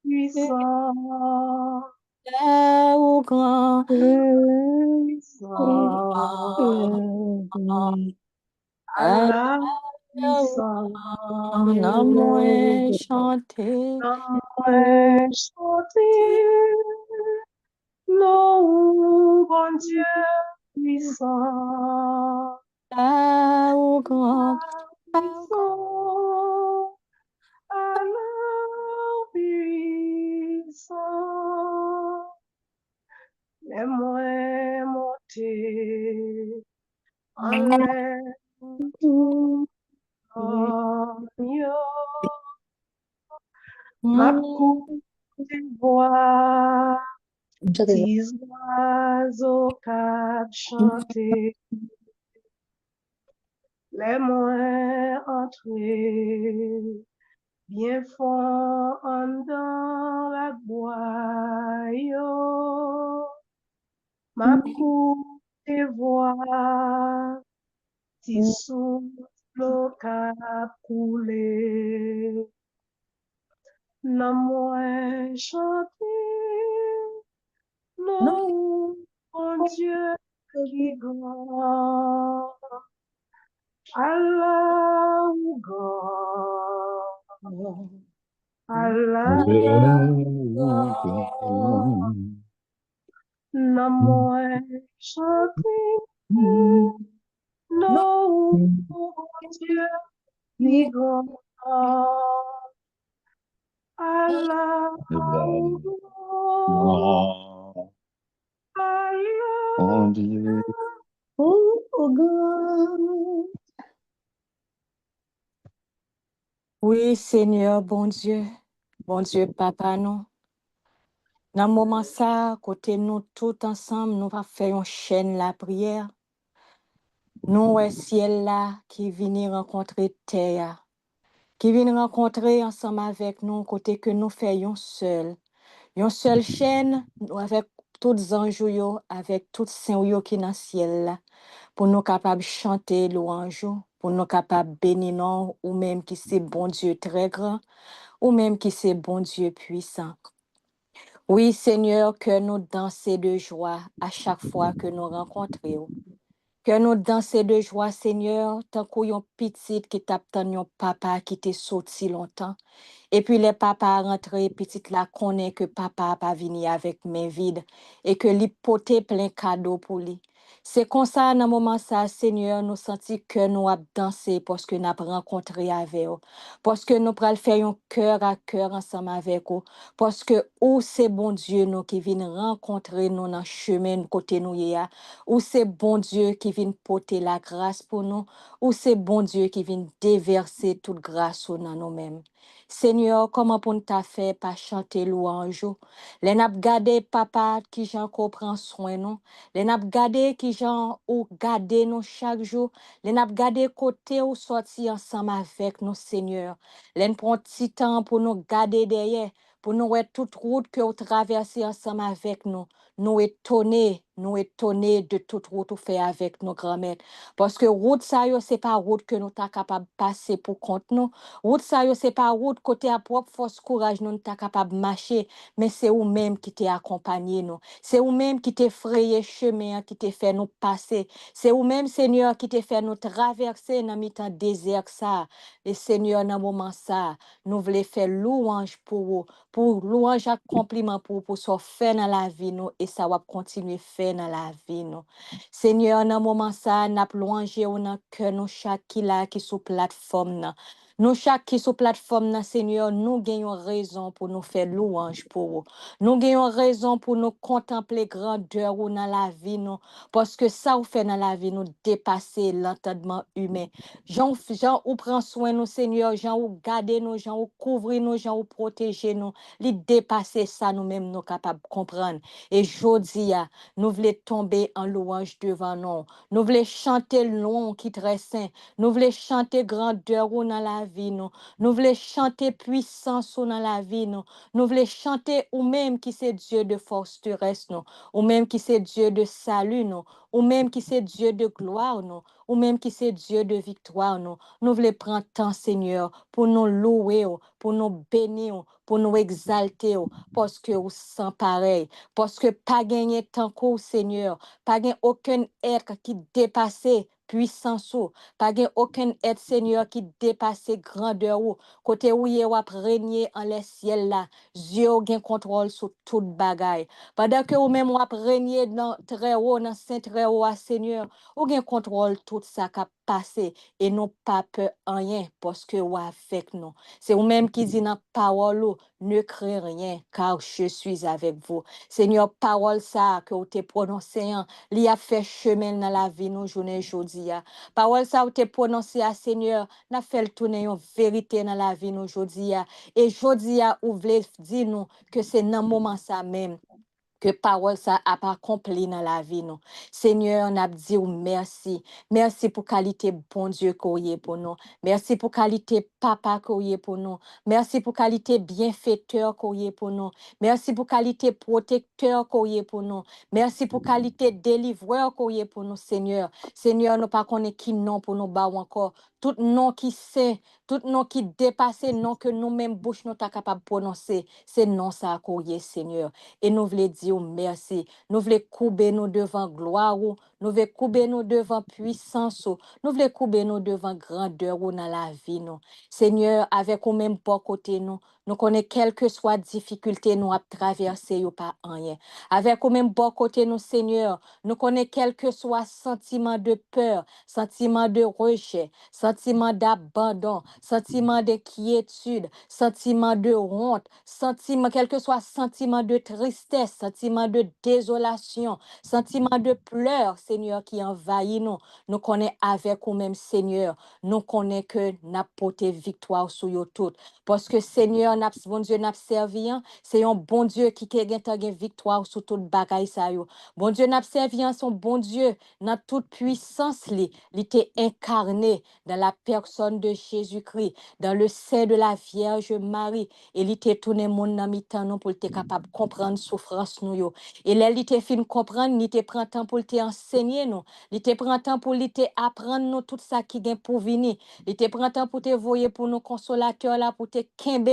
puissant, Là au grand, puissant, Allah puissant. nan mwen chante, Nan mwen chante, nou bon Dieu puissant, là au grand, puissant, Allah puissant. Les mwen monte, en l'air, yo, ma koute voix, tis oiseaux kap chante, les mwen entre, bien fond en dans la bois, yo, ma koute voix, tis souffle kap koule, nan mwen chante, non, mon Dieu qui grand, Allah ou grand, Allah grand, nan mwen chante, non, mon Dieu qui grand, Allah ou grand, Allah Mon Dieu, Oui, Seigneur, bon Dieu, Papa, nous. Dans le moment ça, côté nous tout ensemble, nous va faire une chaîne la prière. Nous, est ciel là, qui vient rencontrer terre, qui vient rencontrer ensemble avec nous, côté que nous faisons seul. Une seule chaîne, avec tous les anges, avec tous les saints qui sont dans le ciel là, pour nous capables de chanter louange, pour nous capables de bénir, non, ou même qui c'est bon Dieu très grand, ou même qui c'est bon Dieu puissant. Oui, Seigneur, que nous danser de joie à chaque fois que nous rencontrons. Que nous danser de joie, Seigneur, tant qu'on y a un petit qui t'attend un papa qui t'est sorti longtemps. Et puis les papas rentrés, petite là connaît que papa pas venu avec main vide et que lui porter plein cadeau pour lui. C'est comme ça, dans le moment ça, Seigneur, nous sentis que nous avons dansé parce que nous avons rencontré avec vous. Parce que nous prenons faire un cœur à cœur ensemble avec vous. Parce que où c'est bon Dieu nous qui vient rencontrer nous dans le chemin côté nous hier. Où c'est bon Dieu qui vient porter la grâce pour nous. Où c'est bon Dieu qui vient déverser toute grâce dans nous-mêmes. Seigneur, comment pour nous t'a fait pas chanter louange? Les n'a gardé papa qui j'en comprend soin nous. Les n'a gardé qui j'en ou garder nous chaque jour. Les n'a gardé côté ou sorti ensemble avec nous, Seigneur. Les prend petit temps pour nous garder derrière, pour nous voir toute route que vous traversez ensemble avec nous. Nous étonnés de toute route ou fait avec nos grand-mères. Parce que route ça yo, c'est pas route que nous t'a capable de passer pour compte nous. Route ça yo, c'est pas route côté à propre force courage nous t'a capable de marcher, mais c'est vous même qui t'est accompagné nous. C'est vous même qui t'est frayé chemin qui t'est fait nous passer. C'est vous même Seigneur qui t'est fait nous traverser dans mi-temps désert ça. Et Seigneur dans moment ça, nous voulons faire louange pour vous, pour louange et compliment pour ce fait dans la vie nous et ça va continuer faire dans la vie nous. Seigneur dans moment ça, n'a louangé ou dans cœur nous chaque qui là qui sur plateforme là. Nous chaque qui sur plateforme là, Seigneur, nous gagnons raison pour nous faire louange pour vous. Nous gagnons raison pour nous contempler grandeur ou dans la vie nous parce que ça vous fait dans la vie nous dépasser l'entendement humain. Jean ou prend soin nous Seigneur, Jean ou garder nous, Jean ou couvrir nous, Jean ou protéger nous, li dépasser ça nous-mêmes nous capables de comprendre. Et jodi nous voulons tomber en louange devant nous. Nous voulons chanter le nom qui est très saint. Nous voulons chanter grandeur ou dans la la vie, nous voulons chanter puissance dans la vie, nous voulons chanter ou même qui c'est Dieu de force terrestre, ou même qui c'est Dieu de salut, ou même qui c'est Dieu de gloire, ou même qui c'est Dieu de victoire, nous voulons prendre temps, Seigneur, pour nous louer, pour nous bénir, pour nous exalter, parce que vous sans pareil, parce que pas gagner tant qu'au Seigneur, pas gagner aucun être qui dépasse puissance ou, pas gagner aucun être Seigneur qui dépasse grandeur ou, côté où y a régner en les ciels là, Dieu a contrôle sur toute bagaille. Pendant que vous même wap régner dans très haut, dans saint très haut, Seigneur, ou gen contrôle tout ça qui a passé et non pas peur en rien parce que ou avec nous. C'est vous-même qui dit dans parole, ne crée rien car je suis avec vous. Seigneur, parole ça que vous te prononcé, li a fait chemin dans la vie nous journée aujourd'hui. Parole ça vous te prononcé, Seigneur, n'a fait le tourner en vérité dans la vie nous aujourd'hui. Et aujourd'hui, ou voulez dire nous que c'est dans moment ça même que parole ça a pas accompli dans la vie nous. Seigneur, on a dit merci. Merci pour qualité bon Dieu qu'on y est pour nous. Merci pour qualité papa qu'on y est pour nous. Merci pour qualité bienfaiteur qu'on y est pour nous. Merci pour qualité protecteur qu'on y est pour nous. Merci pour qualité délivreur qu'on y est pour nous, Seigneur. Seigneur, nous pas connaît qui non pour nous bas encore. Tout nom qui sait, tout nom qui dépasse, nom que nous-mêmes bouche nous ta capable de prononcer, c'est non ça qu'on y est, Seigneur. Et nous voulons dire merci. Nous voulons couper nous devant gloire, nous voulons couper nous devant puissance, nous voulons couper nous devant grandeur dans la vie. Nous. Seigneur, avec nous même pas côté nous connaissons quelle que soit difficulté nous à traverser ou pas rien. Avec nous même pas côté nous, Seigneur, nous connaissons quel que soit sentiment de peur, sentiment de rejet, sentiment d'abandon, sentiment d'inquiétude, sentiment de honte, sentiment, quel que soit sentiment de tristesse, sentiment de désolation, sentiment de pleurs, Seigneur, qui envahit nous. Nous connaissons avec nous-même, Seigneur. Nous connaissons que nous porté victoire sur nous toutes. Parce que, Seigneur, bon Dieu, n'a servi, c'est un bon Dieu qui a victoire sur toute bagaille. Bon Dieu, n'a servi, son bon Dieu, dans toute puissance, il était incarné dans la personne de Jésus-Christ, dans le sein de la Vierge Marie. Et il était tourné mon ami temps pour être capable de comprendre souffrance nous yo. Et là il était fin comprendre, il était prend temps pour te enseigner nous. Il était prend temps pour te apprendre nous tout ça qui vient pour venir. Il était prend temps pour te voyer pour nos consolateurs là pour te kembe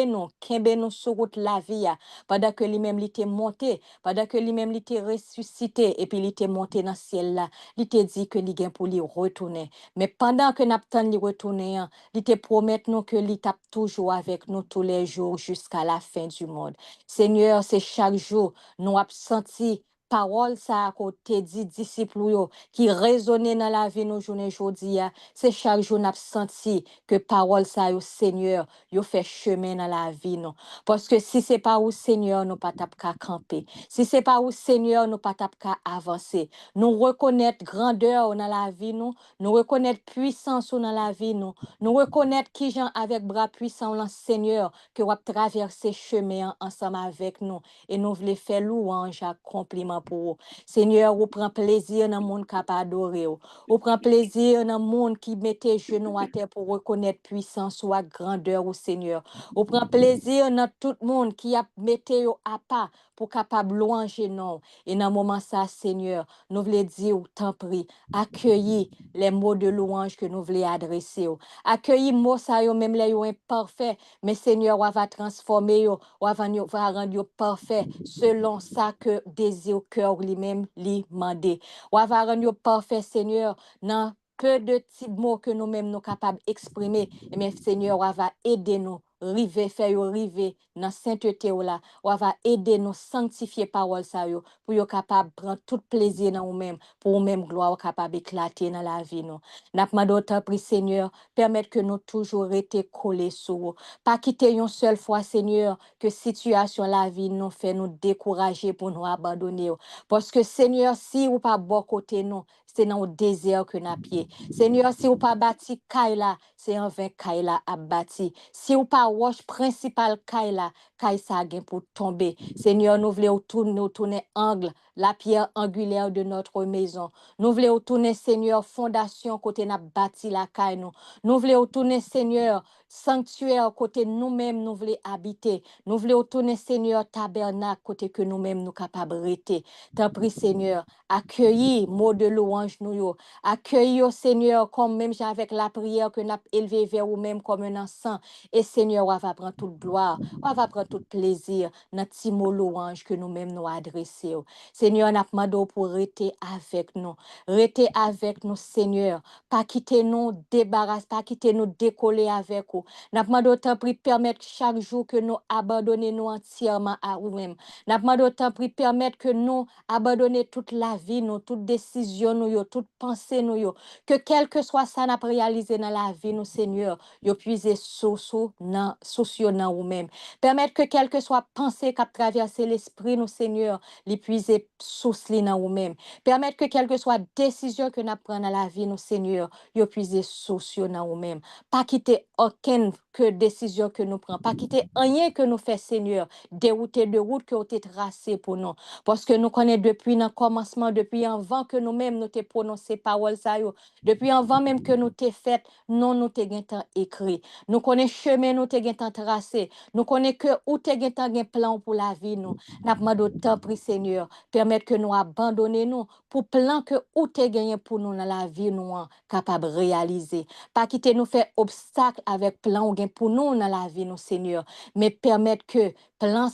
nous sur route la vie pendant que lui-même il était monté, pendant que lui-même il était ressuscité et puis il était monté dans le ciel là. Il était dit que il vient pour lui retourner. Mais pendant que n'attend lui retourner, il te promet nous que il tape toujours avec nous tous les jours jusqu'à la fin du monde. Seigneur, c'est chaque jour nous avons senti parole ça à côté dit disciples yo, qui résonnait dans la vie nous journée aujourd'hui. C'est chaque jour nous avons senti que parole ça yo Seigneur, yo fait chemin dans la vie nous. Parce que si c'est pas au Seigneur nous pas tap ka camper. Si c'est pas au Seigneur nous pas tap ka avancer. Nous reconnaître grandeur dans la vie nous reconnaître puissance dans la vie nous reconnaître qui gens avec bras puissants le Seigneur que va traverser chemin ensemble avec nous et nous voulons faire louange à compliment pour vous. Seigneur, vous prend plaisir dans le monde qui a adoré vous prend plaisir dans le monde qui mettait genoux à terre pour reconnaître puissance ou grandeur au Seigneur. Vous prend plaisir dans tout le monde qui a metté à pas pour capable louanger non. Et dans le moment ça, Seigneur, nous voulons dire, t'en prie, accueillir les mots de louange que nous voulons adresser. Accueillir mots ça yo même les yo imparfait, mais Seigneur va transformer yo, va rendre yo parfait selon ça que désire cœur lui-même lui demander. Va rendre yo parfait Seigneur dans peu de petits mots que nous-mêmes nous capables d'exprimer, mais Seigneur va aider nous river faire yo river dans sainteté là, va aider nous sanctifier parole ça yo pour yo capable prendre tout plaisir dans nous-mêmes, pour nous-mêmes gloire capable éclater dans la vie nous. N'a pas d'autre pri Seigneur, permettre que nous toujours rester collés sur vous. Pas quitter une seule fois Seigneur que situation la vie nous fait nous décourager pour nous abandonner. Parce que Seigneur, si ou pas bon côté nous, c'est dans le désert que nous pied. Seigneur, si ou pas bâti Kaila, c'est en vain Kaila a bâti. Si ou pas roche principal Kaila, Kaila ça gain pour tomber. Seigneur, nous voulons tourner angle, la pierre angulaire de notre maison. Nous voulons tourner Seigneur fondation côté n'a bâti la caille nous. Nous voulons tourner Seigneur sanctuaire côté nous-mêmes nous voulons habiter. Nous voulons tourner, Seigneur, tabernacle côté que nous-mêmes nous capables de rester. T'en prie, Seigneur, accueillis mot de louange nous yo. Accueillis, Seigneur, comme même avec la prière que nous avons élevée vers vous-même comme un encens. Et Seigneur, on va prendre toute gloire, on va prendre tout plaisir dans petit mot louange que nous-mêmes nous adressons. Seigneur, nous demandons pour rester avec nous. Rester avec nous, Seigneur. Pas quitter nous, débarrasser, pas quitter nous, décoller avec vous. Nous demandons autant pour permettre chaque jour que nous abandonnions nous entièrement à vous-même. Nous demandons autant pour permettre que nous abandonnions toute la vie, nous, toute décision, nous, toute pensée, nous, que quel que soit ça, nous réalisé dans la vie, nous, Seigneur, nous puiser sociaux dans vous-même. Permettre que quelle que soit pensée qui a traversé l'esprit, nous, Seigneur, les puiser source dans vous-même. Permettre que quelle que soit décision que nous prenons dans la vie, nous, Seigneur, nous puiser sociaux dans vous-même. Pas quitter aucune décision que nous prenons. Pas quitter rien que nous fait, Seigneur, dérouter de route que vous avez tracé pour nous. Parce que nous connaissons depuis le commencement, depuis avant que nous-mêmes nous t'ai prononcé parole ça yo. Depuis avant même que nous t'ai fait, non nous t'ai écrit. Nous connaissons chemin nous t'ai tracé. Nous connaissons que où t'ai un plan pour la vie nous. N'a pas d'autant pris Seigneur, permettre que nous abandonner nous pour plan que où t'ai gagné pour nous dans la vie nous capable de réaliser. Pas quitter nous faire obstacle avec plan ou gain pour nous dans la vie nous Seigneur, mais permettre que plan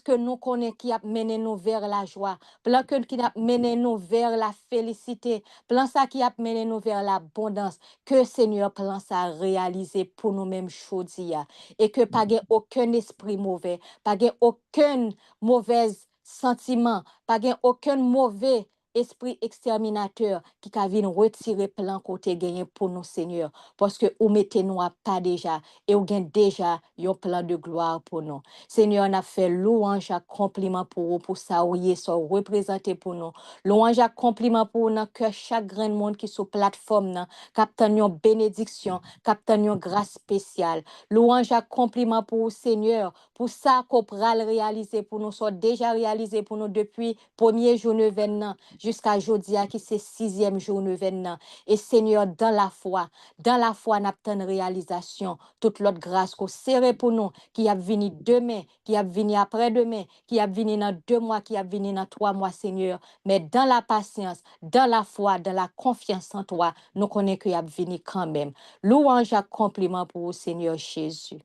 que nous connaissons qui a mené nous vers la joie, plan qui a mené nous vers la félicité, plan ça qui a mené nous vers l'abondance, que Seigneur plan ça réalisé pour nous-mêmes aujourd'hui et que pas aucun esprit mauvais, pas aucun mauvais sentiment, pas aucun mauvais esprit exterminateur qui a venir retirer plan côté gagné pour nous Seigneur parce que vous mettez nous à pas déjà et vous gagnez déjà un plan de gloire pour nous. Seigneur, on a fait louange à compliment pour vous, pour ça, oui, soit représenté pour nous. Louange à compliment pour nous, que chaque grand monde qui sur plateforme, captant une bénédiction, captant une grâce spéciale. Louange à compliment pour vous, Seigneur, pour ça qu'on pourra le réaliser pour nous, soit déjà réalisé pour nous depuis premier jour événement jusqu'à aujourd'hui, qui c'est 6e jour événement. Et Seigneur, dans la foi, nous avons une réalisation, toute l'autre grâce qu'on serre pour nous, qui a venu demain, qui a venu après-demain, qui a venu dans 2 mois, qui a venu dans 3 mois, Seigneur. Mais dans la patience, dans la foi, dans la confiance en toi, nous connaissons qu'il a venu quand même. Louange à compliment pour vous, Seigneur Jésus.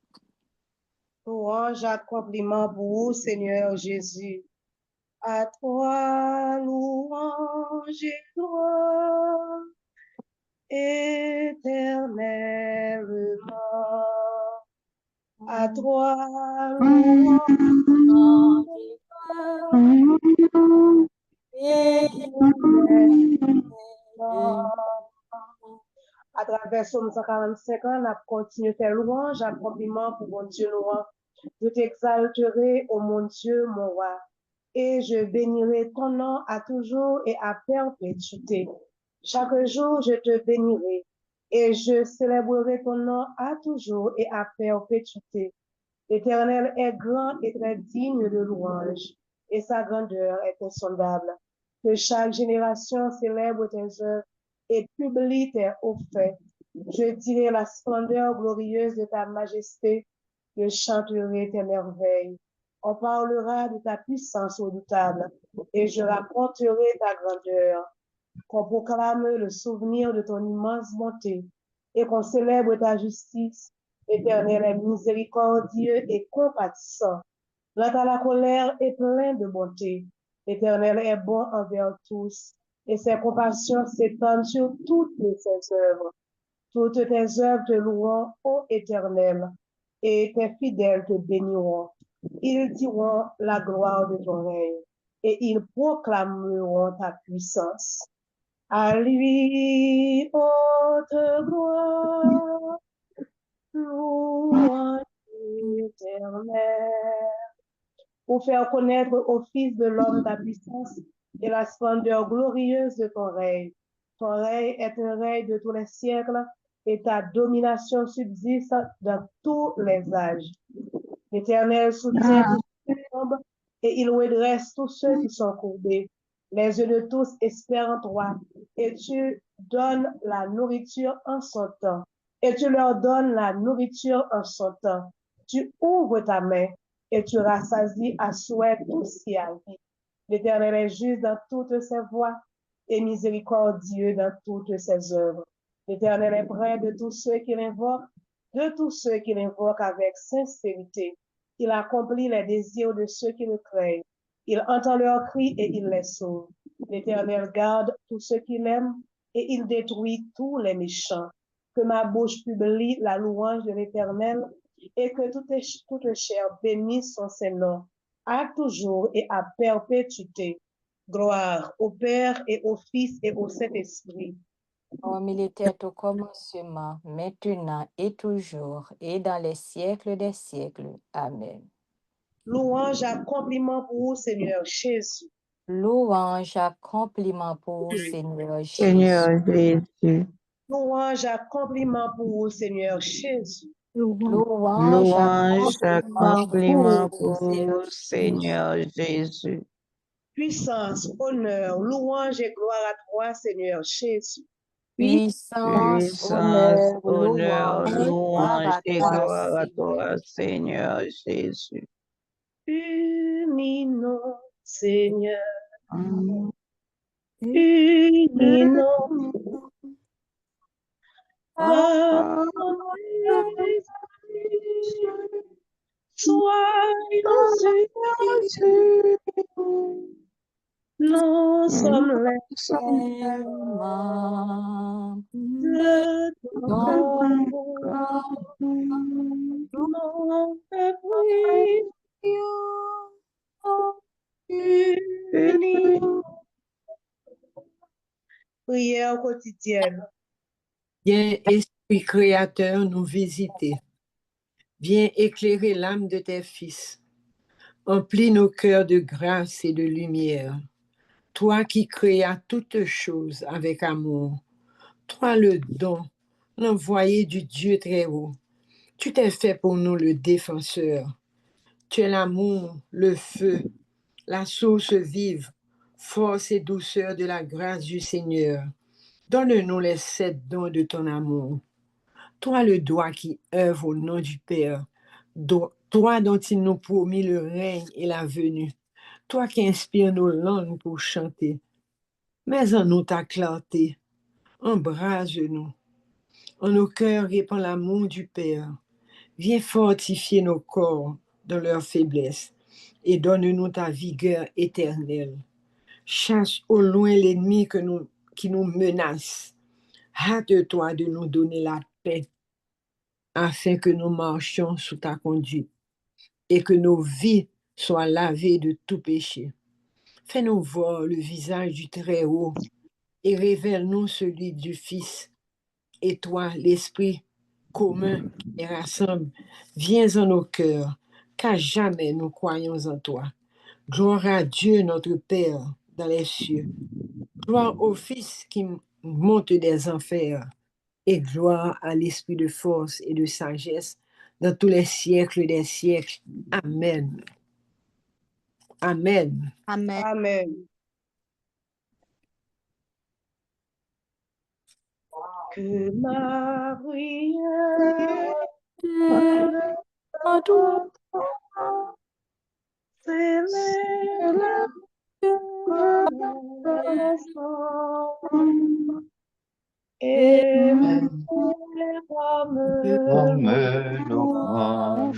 Louange à compliment pour vous, Seigneur Jésus. À toi, louange et gloire, éternellement. À toi, louange et gloire, éternellement. À travers Somme 145 ans, on a continué à faire louange, à compliment pour mon Dieu louant. Je t'exalterai, ô mon Dieu, mon roi, et je bénirai ton nom à toujours et à perpétuité. Chaque jour, je te bénirai, et je célébrerai ton nom à toujours et à perpétuité. L'Éternel est grand et très digne de louange, et sa grandeur est insondable. Que chaque génération célèbre tes œuvres et publie tes hauts faits. Je dirai la splendeur glorieuse de ta majesté, je chanterai tes merveilles. On parlera de ta puissance redoutable, et je raconterai ta grandeur. Qu'on proclame le souvenir de ton immense bonté, et qu'on célèbre ta justice. L'Éternel est miséricordieux et compatissant. Lent à la colère et plein de bonté. L'Éternel est bon envers tous, et ses compassions s'étendent sur toutes ses œuvres. Toutes tes œuvres te loueront, ô Éternel, et tes fidèles te béniront. Ils diront la gloire de ton règne, et ils proclameront ta puissance. À lui, haute gloire, louange éternelle, pour faire connaître au Fils de l'homme ta puissance et la splendeur glorieuse de ton règne. Ton règne est un règne de tous les siècles, et ta domination subsiste dans tous les âges. L'Éternel soutient tous ceux qui tombent, et il redresse tous ceux qui sont courbés. Les yeux de tous espèrent en toi, et tu donnes la nourriture en son temps. et tu leur donnes la nourriture en son temps. Tu ouvres ta main et tu rassasies à souhait tout ce qui a vie. L'Éternel est juste dans toutes ses voies et miséricordieux dans toutes ses œuvres. L'Éternel est près de tous ceux qui l'invoquent, avec sincérité. Il accomplit les désirs de ceux qui le craignent. Il entend leurs cris et il les sauve. L'Éternel garde tous ceux qui l'aiment et il détruit tous les méchants. Que ma bouche publie la louange de l'Éternel et que toute chair bénisse son Saint-Nom, à toujours et à perpétuité. Gloire au Père et au Fils et au Saint-Esprit. Comme il était au commencement, maintenant et toujours, et dans les siècles des siècles. Amen. Louange à compliment pour vous, Seigneur Jésus. Louange à compliment pour Seigneur Jésus. Seigneur Jésus. Louange à compliment pour vous, Seigneur Jésus. Louange à compliment pour pour Seigneur Jésus. Puissance, honneur, louange et gloire à toi, Seigneur Jésus. Puissance, honneur, louange et gloire à toi, toi, Seigneur Jésus. Unis-nous, Seigneur. Amen. Unis-nous. Soyons unis. Nous sommes les aimants de ton corps. Mon unis. Prière quotidienne. Viens, Esprit Créateur, nous visiter. Viens éclairer l'âme de tes fils. Emplis nos cœurs de grâce et de lumière. Toi qui créas toutes choses avec amour. Toi le don, l'envoyé du Dieu très haut. Tu t'es fait pour nous le défenseur. Tu es l'amour, le feu, la source vive, force et douceur de la grâce du Seigneur. Donne-nous les 7 dons de ton amour. Toi le doigt qui œuvre au nom du Père. Toi dont il nous promit le règne et la venue. Toi qui inspires nos langues pour chanter. Mets en nous ta clarté. Embrase-nous. En nos cœurs répand l'amour du Père. Viens fortifier nos corps dans leur faiblesse et donne-nous ta vigueur éternelle. Chasse au loin l'ennemi qui nous menace. Hâte-toi de nous donner la paix afin que nous marchions sous ta conduite et que nos vies soient lavées de tout péché. Fais-nous voir le visage du Très-Haut et révèle-nous celui du Fils. Et toi, l'Esprit commun qui les rassemble, viens en nos cœurs, car jamais nous croyons en toi. Gloire à Dieu notre Père dans les cieux. Gloire au Fils qui monte des enfers. Et gloire à l'Esprit de force et de sagesse dans tous les siècles des siècles. Amen. Amen. Amen. Amen. Que ma prière s'élève et comme l'offrande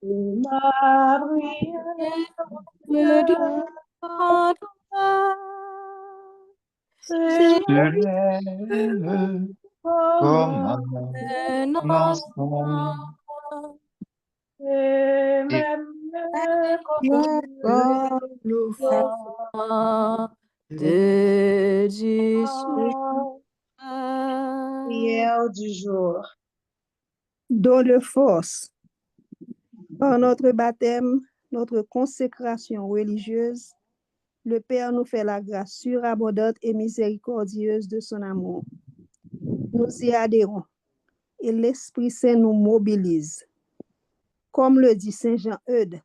de ma prière s'élève comme un enfant. Et même de Dieu. Prière du jour. Don de force. Par notre baptême, notre consécration religieuse, le Père nous fait la grâce surabondante et miséricordieuse de son amour. Nous y adhérons et l'Esprit Saint nous mobilise. Comme le dit Saint Jean Eudes,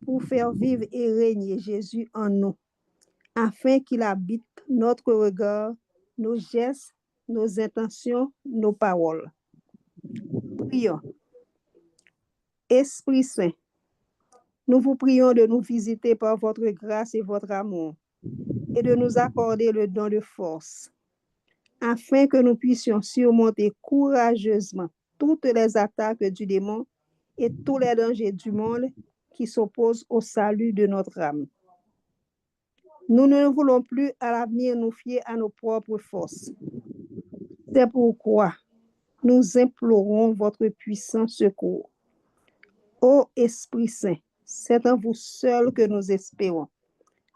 pour faire vivre et régner Jésus en nous, afin qu'il habite notre regard, nos gestes, nos intentions, nos paroles. Prions. Esprit Saint, nous vous prions de nous visiter par votre grâce et votre amour et de nous accorder le don de force, afin que nous puissions surmonter courageusement toutes les attaques du démon et tous les dangers du monde qui s'opposent au salut de notre âme. Nous ne voulons plus à l'avenir nous fier à nos propres forces. C'est pourquoi nous implorons votre puissant secours. Ô Esprit Saint, c'est en vous seul que nous espérons.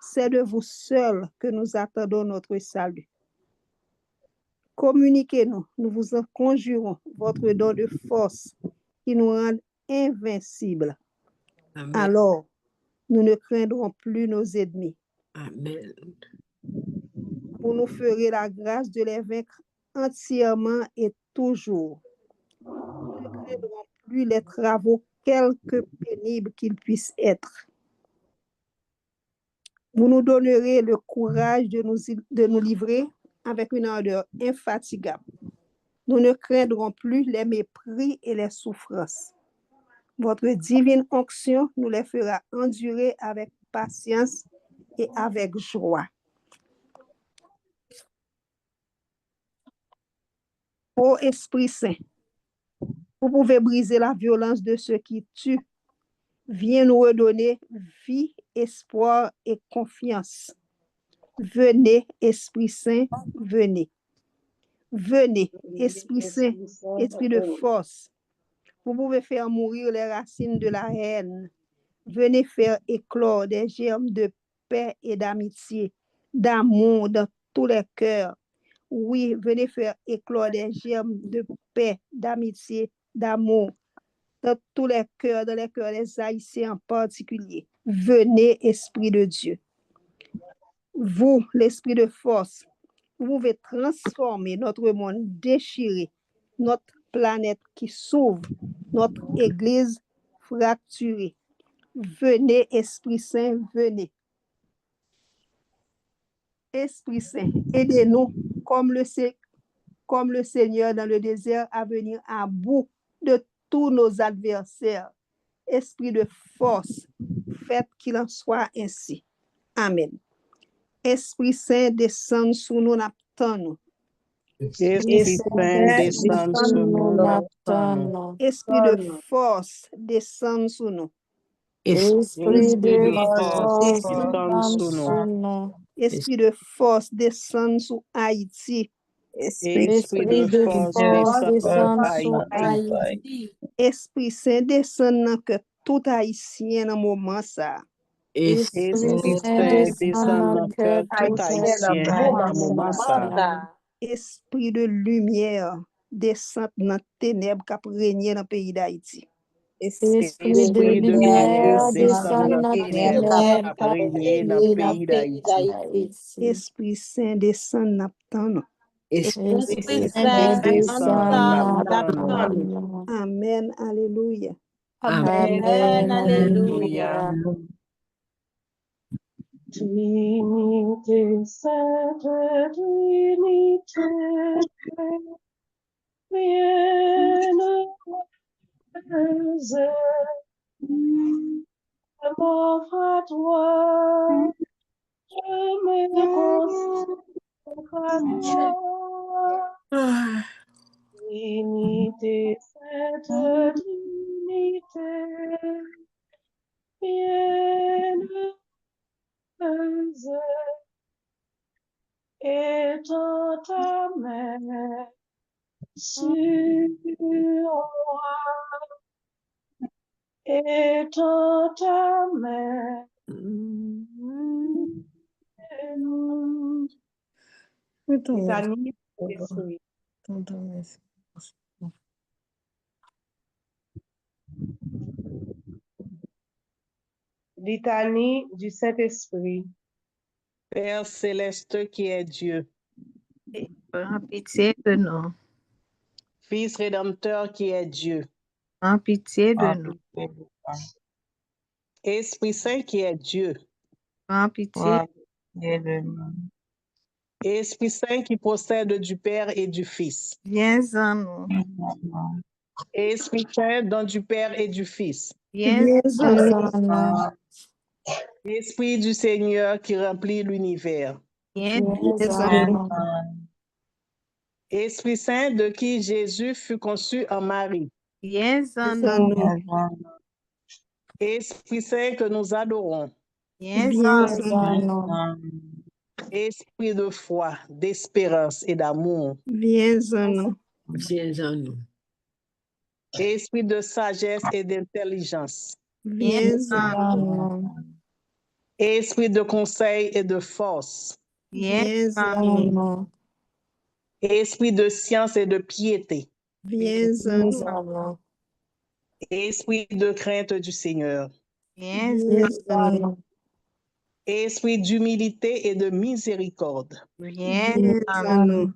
C'est de vous seul que nous attendons notre salut. Communiquez-nous, nous vous en conjurons, votre don de force qui nous rend invincibles. Amen. Alors, nous ne craindrons plus nos ennemis. Amen. Vous nous ferez la grâce de les vaincre entièrement et toujours. Nous ne craindrons plus les travaux, quelque pénibles qu'ils puissent être. Vous nous donnerez le courage de nous livrer avec une ardeur infatigable. Nous ne craindrons plus les mépris et les souffrances. Votre divine onction nous les fera endurer avec patience et avec joie. Ô Esprit Saint, vous pouvez briser la violence de ceux qui tuent. Viens nous redonner vie, espoir et confiance. Venez, Esprit Saint, venez. Venez, Esprit Saint, Esprit de force. Vous pouvez faire mourir les racines de la haine. Venez faire éclore des germes de paix et d'amitié, d'amour dans tous les cœurs. Oui, venez faire éclore des germes de paix, d'amitié, d'amour dans tous les cœurs, dans les cœurs des Haïtiens en particulier. Venez, Esprit de Dieu. Vous, l'Esprit de force, vous pouvez transformer notre monde déchiré, notre planète qui s'ouvre, notre Église fracturée. Venez, Esprit Saint, venez. Esprit Saint, aidez-nous comme le Seigneur dans le désert à venir à bout de tous nos adversaires. Esprit de force, faites qu'il en soit ainsi. Amen. Esprit Saint, descend sous nous, n'attendons. Esprit Saint, descend sur nous, n'attendons. Esprit de force, descend sous nous. Esprit de Force, force, descend sur nous. nous. Esprit de force, descend sur Haïti. Esprit de force, descend sur Haïti. Esprit Saint, descend dans que tout Haïtien dans moment ça. Esprit Saint, descend dans que tout Haïtien dans moment ça. Esprit de lumière, descend dans ténèbres qui régné dans le pays d'Haïti. Esprit de lumière, descend dans ténèbres ténèbres, qui régné dans le pays d'Haïti. Esprit Saint, descend dans temps. Esprit Saint, descend dans temps. Amen, alléluia. Amen, alléluia. Trinité, Sainte Trinité, bienheureuse, je m'offre à toi, je me consacre à toi. Trinité, Sainte Trinité, bienheureuse, étends ta main sur moi, étends ta main. Litanie du Saint-Esprit. Litanie du Saint-Esprit. Père céleste qui est Dieu, Prends pitié de nous. Fils rédempteur qui est Dieu, Prends pitié de nous. Esprit Saint qui est Dieu, Prends pitié. Esprit Saint qui procède du Père et du Fils. Viens en nous. Esprit Saint, don du Père et du Fils. Viens en nous. Esprit du Seigneur qui remplit l'univers. Viens en nous. Esprit Saint de qui Jésus fut conçu en Marie. Viens en nous. Esprit Saint que nous adorons. Viens en nous. Esprit de foi, d'espérance et d'amour. Viens en nous. Viens en nous. Esprit de sagesse et d'intelligence. Viens en nous. Esprit de conseil et de force. Viens en nous. Esprit de science et de piété. Viens en nous. Esprit de crainte du Seigneur. Viens en nous. Esprit d'humilité et de miséricorde. Viens en nous.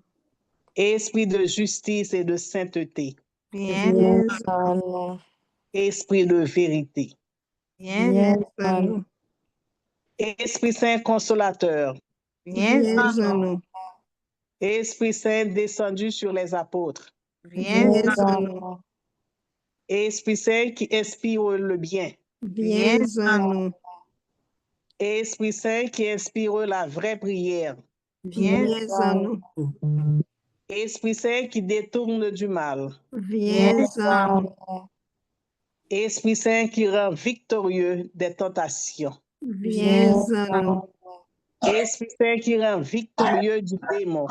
Esprit de justice et de sainteté. Viens en nous. Esprit de vérité. Viens en nous. Esprit Saint consolateur. Viens en nous. Esprit Saint descendu sur les apôtres. Viens en nous. Esprit Saint qui inspire le bien. Viens en nous. Esprit Saint qui inspire la vraie prière. Viens en nous. Esprit Saint qui détourne du mal. Viens en nous. Esprit Saint qui rend victorieux des tentations. Viens en nous. Esprit Saint qui rend victorieux du démon.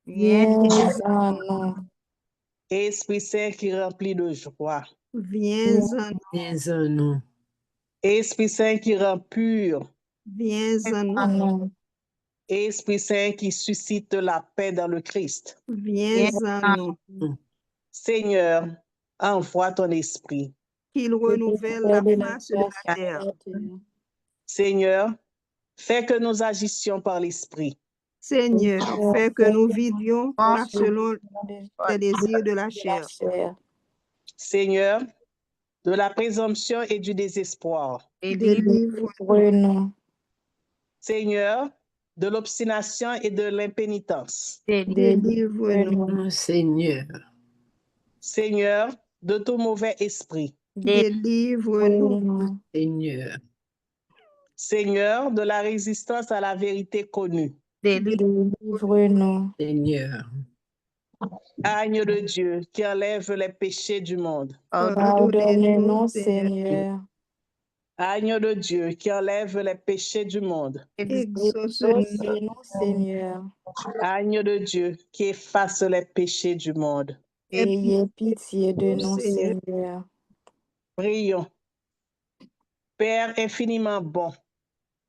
Viens en nous. Esprit Saint qui remplit de joie. Viens en nous. Viens en nous. Esprit Saint qui rend pur. Viens en nous. Esprit Saint qui suscite la paix dans le Christ. Viens en nous. Seigneur, envoie ton esprit. Qu'il renouvelle la face de la terre. Seigneur, fais que nous agissions par l'esprit. Seigneur, fais que nous vivions pas selon les désirs de la chair. Seigneur, de la présomption et du désespoir. Délivre-nous. Seigneur, de l'obstination et de l'impénitence. Délivre-nous. Seigneur. Seigneur, de tout mauvais esprit. Délivre-nous. Seigneur. Seigneur, de la résistance à la vérité connue. Délivre-nous. Seigneur. Agneau de Dieu qui enlève les péchés du monde. Pardonnez-nous, Seigneur. Agneau de Dieu qui enlève les péchés du monde. Exauce-nous, Seigneur. Agneau de Dieu qui efface les péchés du monde. Ayez pitié de nous, Seigneur. Prions. Père infiniment bon,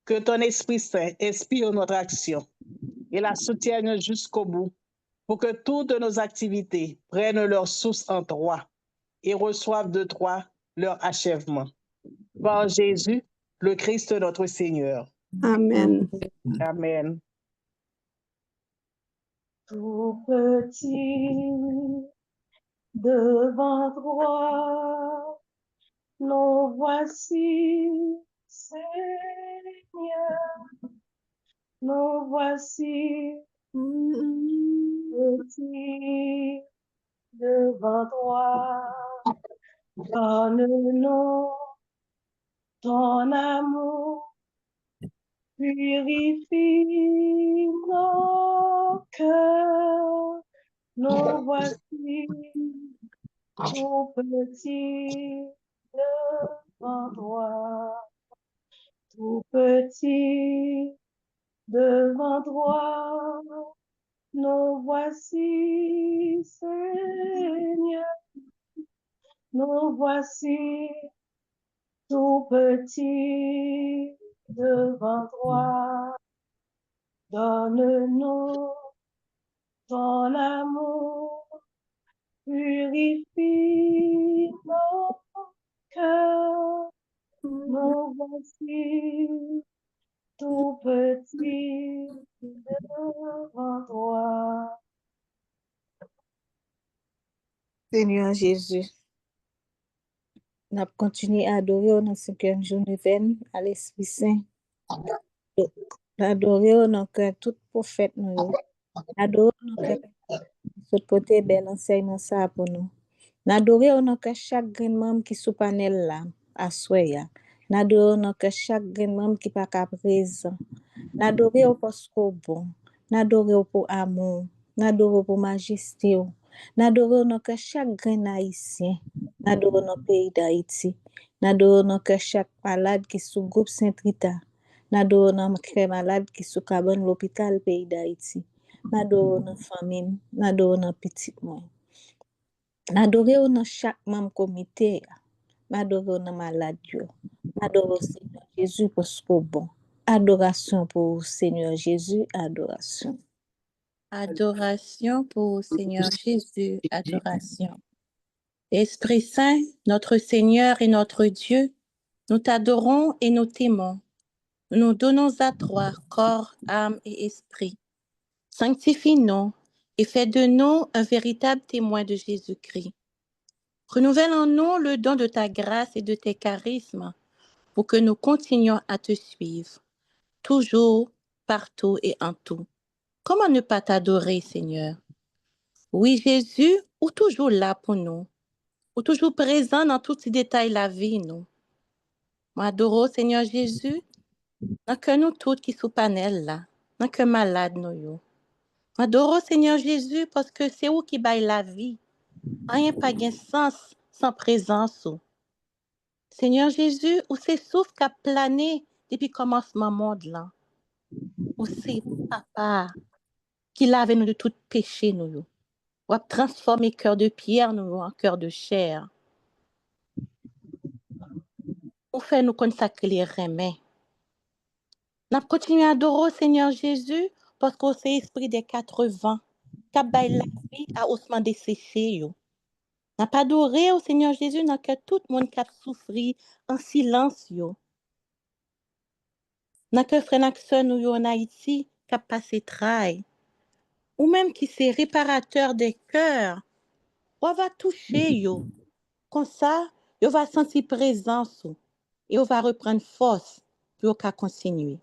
que ton Esprit Saint inspire notre action et la soutienne jusqu'au bout pour que toutes nos activités prennent leur source en toi et reçoivent de toi leur achèvement. Par Jésus, le Christ notre Seigneur. Amen. Amen. Tout petit devant toi, nous voici, Seigneur, nous voici, petits devant toi, donne-nous ton amour, purifie nos cœurs, nous voici, tout petits devant toi, tout petit devant toi, nous voici, Seigneur, nous voici, tout petit devant toi, donne-nous ton amour, purifie nos cœurs, nous voici, tout petit devant toi. Seigneur Jésus, nous continuons à adorer dans ce 5e jour de veine à l'Esprit Saint. L'adorer au nom que tout prophète nous. L'adorer au nom que tout côté bel enseignement ça pour nous. L'adorer au nom que chaque grand membre qui sous panel là à soya. L'adorer au nom que chaque grand membre qui pas qu'à présent. L'adorer au parce qu'au bon. L'adorer au pour amour. L'adorer pour majesté. L'adorer au nom que chaque grand haïtien. L'adorer au nom pays d'Haïti. L'adorer au nom que chaque malade qui sous groupe Saint-Rita. L'adorer au nom que malade qui sous cabane l'hôpital pays d'Haïti. L'adorer au nom famille. L'adorer au nom petit moi. L'adorer au nom chaque membre comité. L'adorer au nom malade. L'adorer au Seigneur Jésus parce qu'au bon. Adoration pour Seigneur Jésus, adoration. Adoration pour Seigneur Jésus, adoration. Esprit Saint, notre Seigneur et notre Dieu, nous t'adorons et nous t'aimons. Nous nous donnons à toi, corps, âme et esprit. Sanctifie-nous et fais de nous un véritable témoin de Jésus-Christ. Renouvelle en nous le don de ta grâce et de tes charismes pour que nous continuions à te suivre, toujours, partout et en tout. Comment ne pas t'adorer, Seigneur? Oui, Jésus, ou toujours là pour nous, ou toujours présent dans tous les détails de la vie, nous. M'adore, Seigneur Jésus, dans que nous toutes qui sous panel là, dans que malade nous yo. M'adore, Seigneur Jésus, parce que c'est où qui baille la vie. Rien pas gain sens sans présence. Seigneur Jésus, où c'est souffle qui a plané depuis commencement monde là. Où c'est papa qui lave nous de tout péché nous. Ou a transformé cœur de pierre nous en cœur de chair. Ou fait nous consacrer les remèdes. Nous continuons à adorer Seigneur Jésus parce que c'est l'esprit des 80 qui baille la vie à osement desséché. N'a pas adoré au Seigneur Jésus dans que tout le monde qui a souffert en silence. N'a que frère Naxon nous en Haïti qui a passé travail. Ou même qui c'est réparateur des cœurs. On va toucher yo. Comme ça, on va sentir présence et on va reprendre force pour qu'on continue.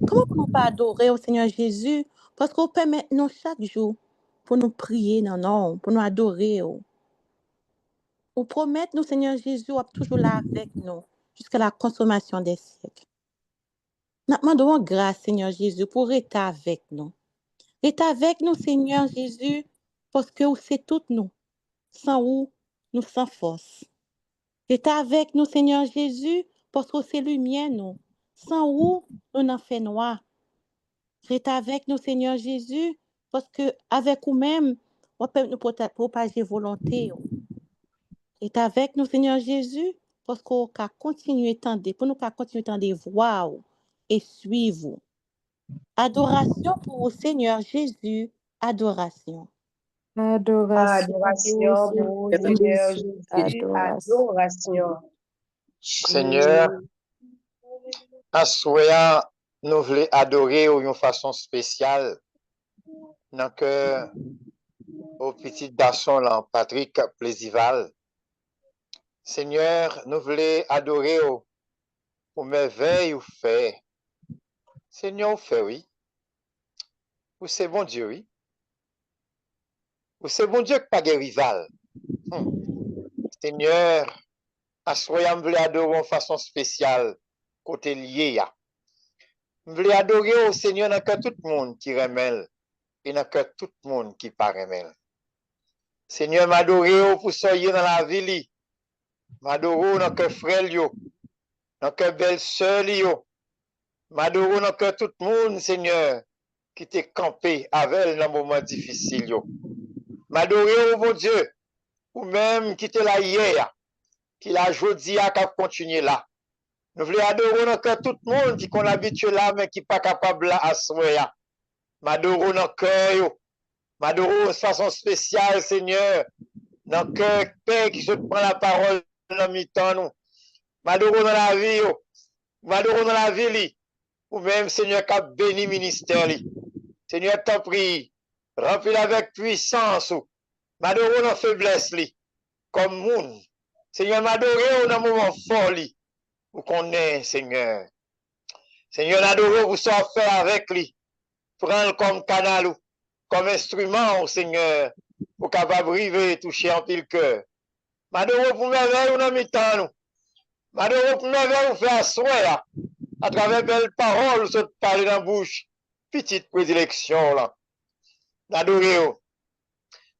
Comment on ne pas adorer au Seigneur Jésus? Parce qu'on permet nous chaque jour pour nous prier, non, pour nous adorer. Ou promettre nous, Seigneur Jésus, on toujours là avec nous jusqu'à la consommation des siècles. Nous demandons grâce, Seigneur Jésus, pour être avec nous. Être avec nous, Seigneur Jésus, parce que c'est tout nous. Sans où, nous sans force. Être avec nous, Seigneur Jésus, parce que c'est lumière, nous. Sans où, nous n'en fait noir. Être avec nous, Seigneur Jésus, parce que avec nous-mêmes, on peut nous propager volonté. Être avec nous, Seigneur Jésus, parce qu'on peut continuer tendre, pour nous continuer tendre voir et suivre. Adoration pour le Seigneur Jésus, adoration. Adoration Adoration pour pour Seigneur Jésus, Jésus, adoration. adoration. Seigneur, à soya, nous voulons adorer d'une façon spéciale dans que au petit garçon là, Patrick Plaisival. Seigneur, nous voulons adorer au merveille ou fait. Seigneur, ou fait, oui. Ou c'est bon Dieu, oui. Ou c'est bon Dieu qui pas de rival. Seigneur, à soya, nous voulons adorer de façon spéciale côté lié. Nous voulons adorer au Seigneur dans que tout le monde qui remèle et dans que tout le monde qui pas remèle. Seigneur, m'adorer pour soyez dans la ville. M'adorer dans que frère yo, dans que belle sœur yo. M'adorer dans que tout le monde, Seigneur, qui t'est campé avec elle dans moment difficile yo. M'adorer au bon Dieu, ou même qui t'est là hier, qui l'a jodi à cap continuer là. Nous voulons adorer dans que tout le monde qui qu'on habitué là mais qui pas capable là à soya. M'adorer dans cœur yo. M'adorer de façon spéciale, Seigneur, dans le cœur, Père, qui se prend la parole dans mi-temps, nous. M'adorer dans la vie, m'adorer dans la vie, ou même, Seigneur, qui a béni ministère, Seigneur, t'en prie, remplis avec puissance, m'adorer dans la faiblesse, comme monde. Seigneur, m'adorer dans le moment fort, ou qu'on est, Seigneur. Seigneur, adoré vous soit fait avec lui. Prends-le comme canal, comme instrument, au Seigneur, pour capable arriver et toucher en pile cœur. M'adore pour merveille ou dans mi-temps, nous. M'adore pour merveille ou faire asseoir à travers belles paroles, se parler dans la bouche. Petite prédilection, là. M'adore.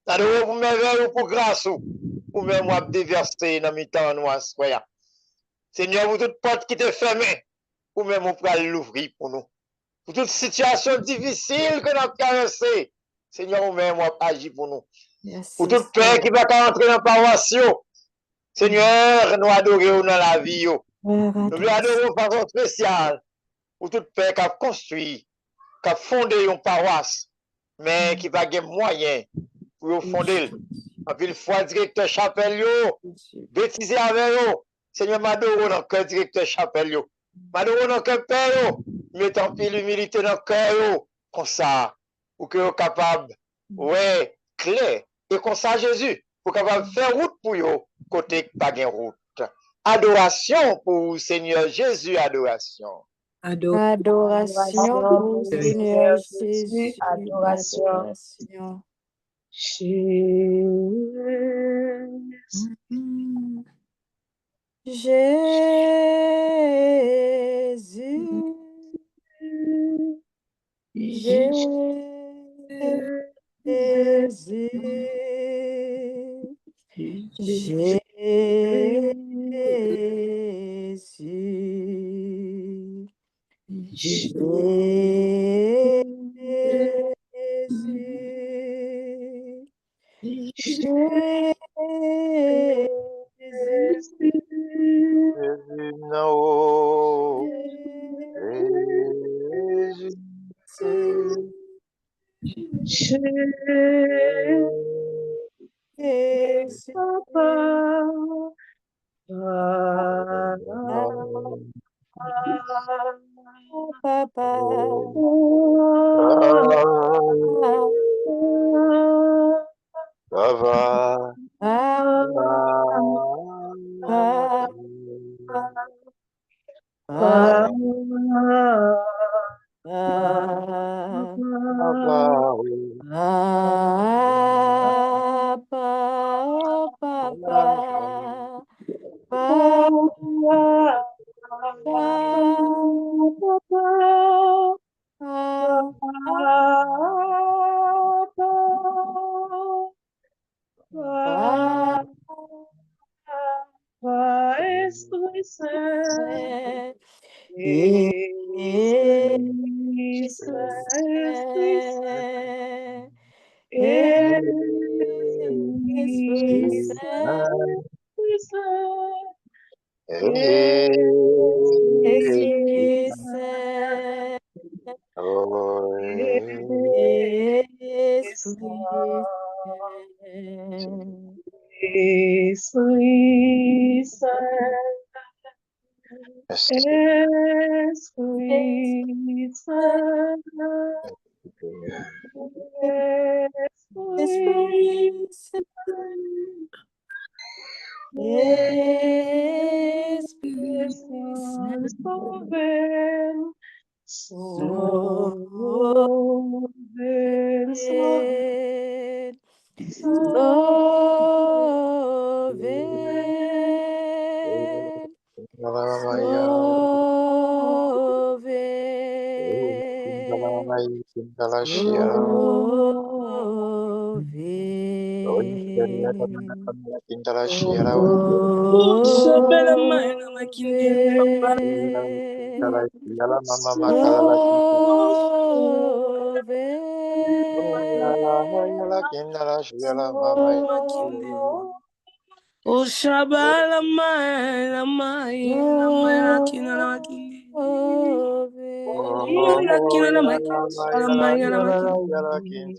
M'adore pour merveille ou pour grâce ou même moi déverser dans mi-temps, nous, asseoir. Seigneur, pour toute porte qui est fermée, ou même on peut l'ouvrir pour nous. Pour toute situation difficile que nous avons traversée, Seigneur, ou même on agir pour nous. Pour toute paix qui va entrer dans la paroisse, Seigneur, nous adorons dans la vie. Nous lui adorons de façon spéciale. Pour toute paix qui a construit, qui a fondé une paroisse, mais qui va avoir moyen pour fonder. En plus, fois directeur chapelle, bêtiser avec eux. Seigneur, m'adore dans le cœur directeur chapelle. M'adore dans le cœur père, mettant pile l'humilité dans le cœur, comme ça, pour que vous capable, ouais, clair, et comme ça, Jésus, pour capable faire route pour vous, côté pas de route. Adoration pour Seigneur Jésus, adoration. Adoration pour Seigneur Jésus. Adoration. Esprit Saint, Esprit Saint, Esprit Saint, Esprit Saint, Esprit Saint, Esprit Saint, Esprit Saint, O Shabala Maya Maya Maya Kina Makini. Maya Kina Makini. Maya Makini.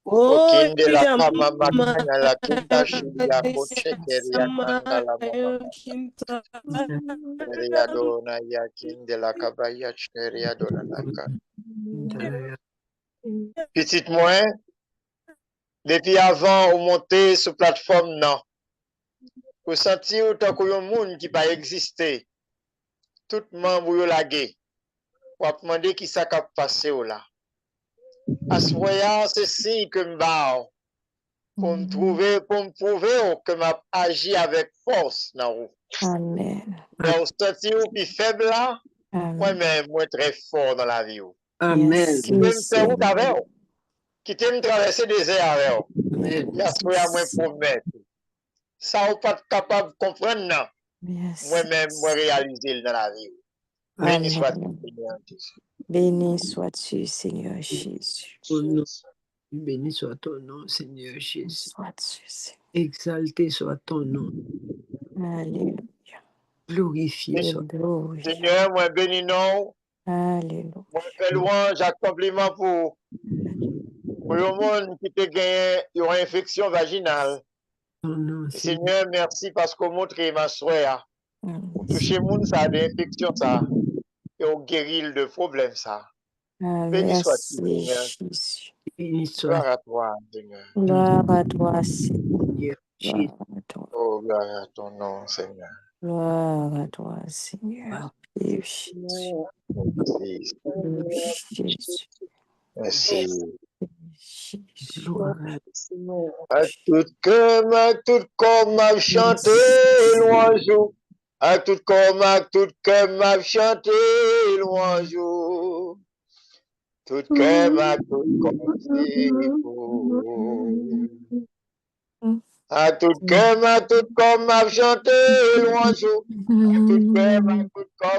Okinde la kama makanya la kinda shilia koche keria kanda la mama keria dona ya kinde la kabaya keria dona la ka. Petite moins, depuis avant ou monter sur plateforme non. Ou senti ou tant que yon moun qui pas exister. Tout membre yo lagé. Ou a demandé qui ça k'ap passé ou là. Asvoya c'est si que m'ba pour me trouver, pour me prouver que m'a agi avec force dans vous. Amen. Mais au senti ou plus faible là, moi-même, moi très fort dans la vie. Amen. Qui peut me faire route avec vous? Qui peut me traverser des airs avec vous? Amen. Il y a ce que moi promettre. Ça ou pas capable de comprendre non. Moi-même, moi réaliser dans la vie. Béni soit Seigneur Jésus. Béni sois-tu, Seigneur Jésus. Béni soit ton nom, Seigneur Jésus. Sois-tu, Seigneur. Exalté soit ton nom. Alléluia. Glorifié soit ton nom. Seigneur, moi béni non. Alléluia. Moi fais louange, accomplissement pour le monde qui te gagne une infection vaginale. Seigneur, merci parce que vous montrez ma soeur. Vous touchez le monde, ça a des infections, ça. Et vous guérit de problèmes, ça. Béni soit-tu, Seigneur. Gloire à toi, Seigneur. Gloire à toi, Seigneur. Gloire à toi. Oh, gloire à ton nom, Seigneur. Gloire à toi, Seigneur. Jésus. Merci. Merci. Gloire à tout cœur, m'a chanté louange. À tout cœur, m'a chanté louange. Tout cœur, c'est beau. À tout cœur, m'a chanté louange. À tout cœur,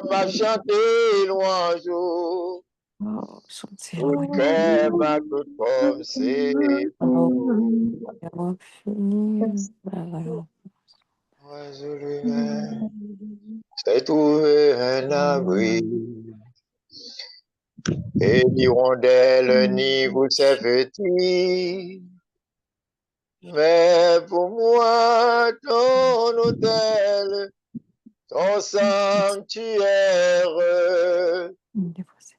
m'a chanté louange. Tout cœur, c'est beau. Oiseau lui-même s'est trouvé un abri. Et l'hirondelle n'y vous s'est vêtue. Mais pour moi, ton hôtel, ton sanctuaire,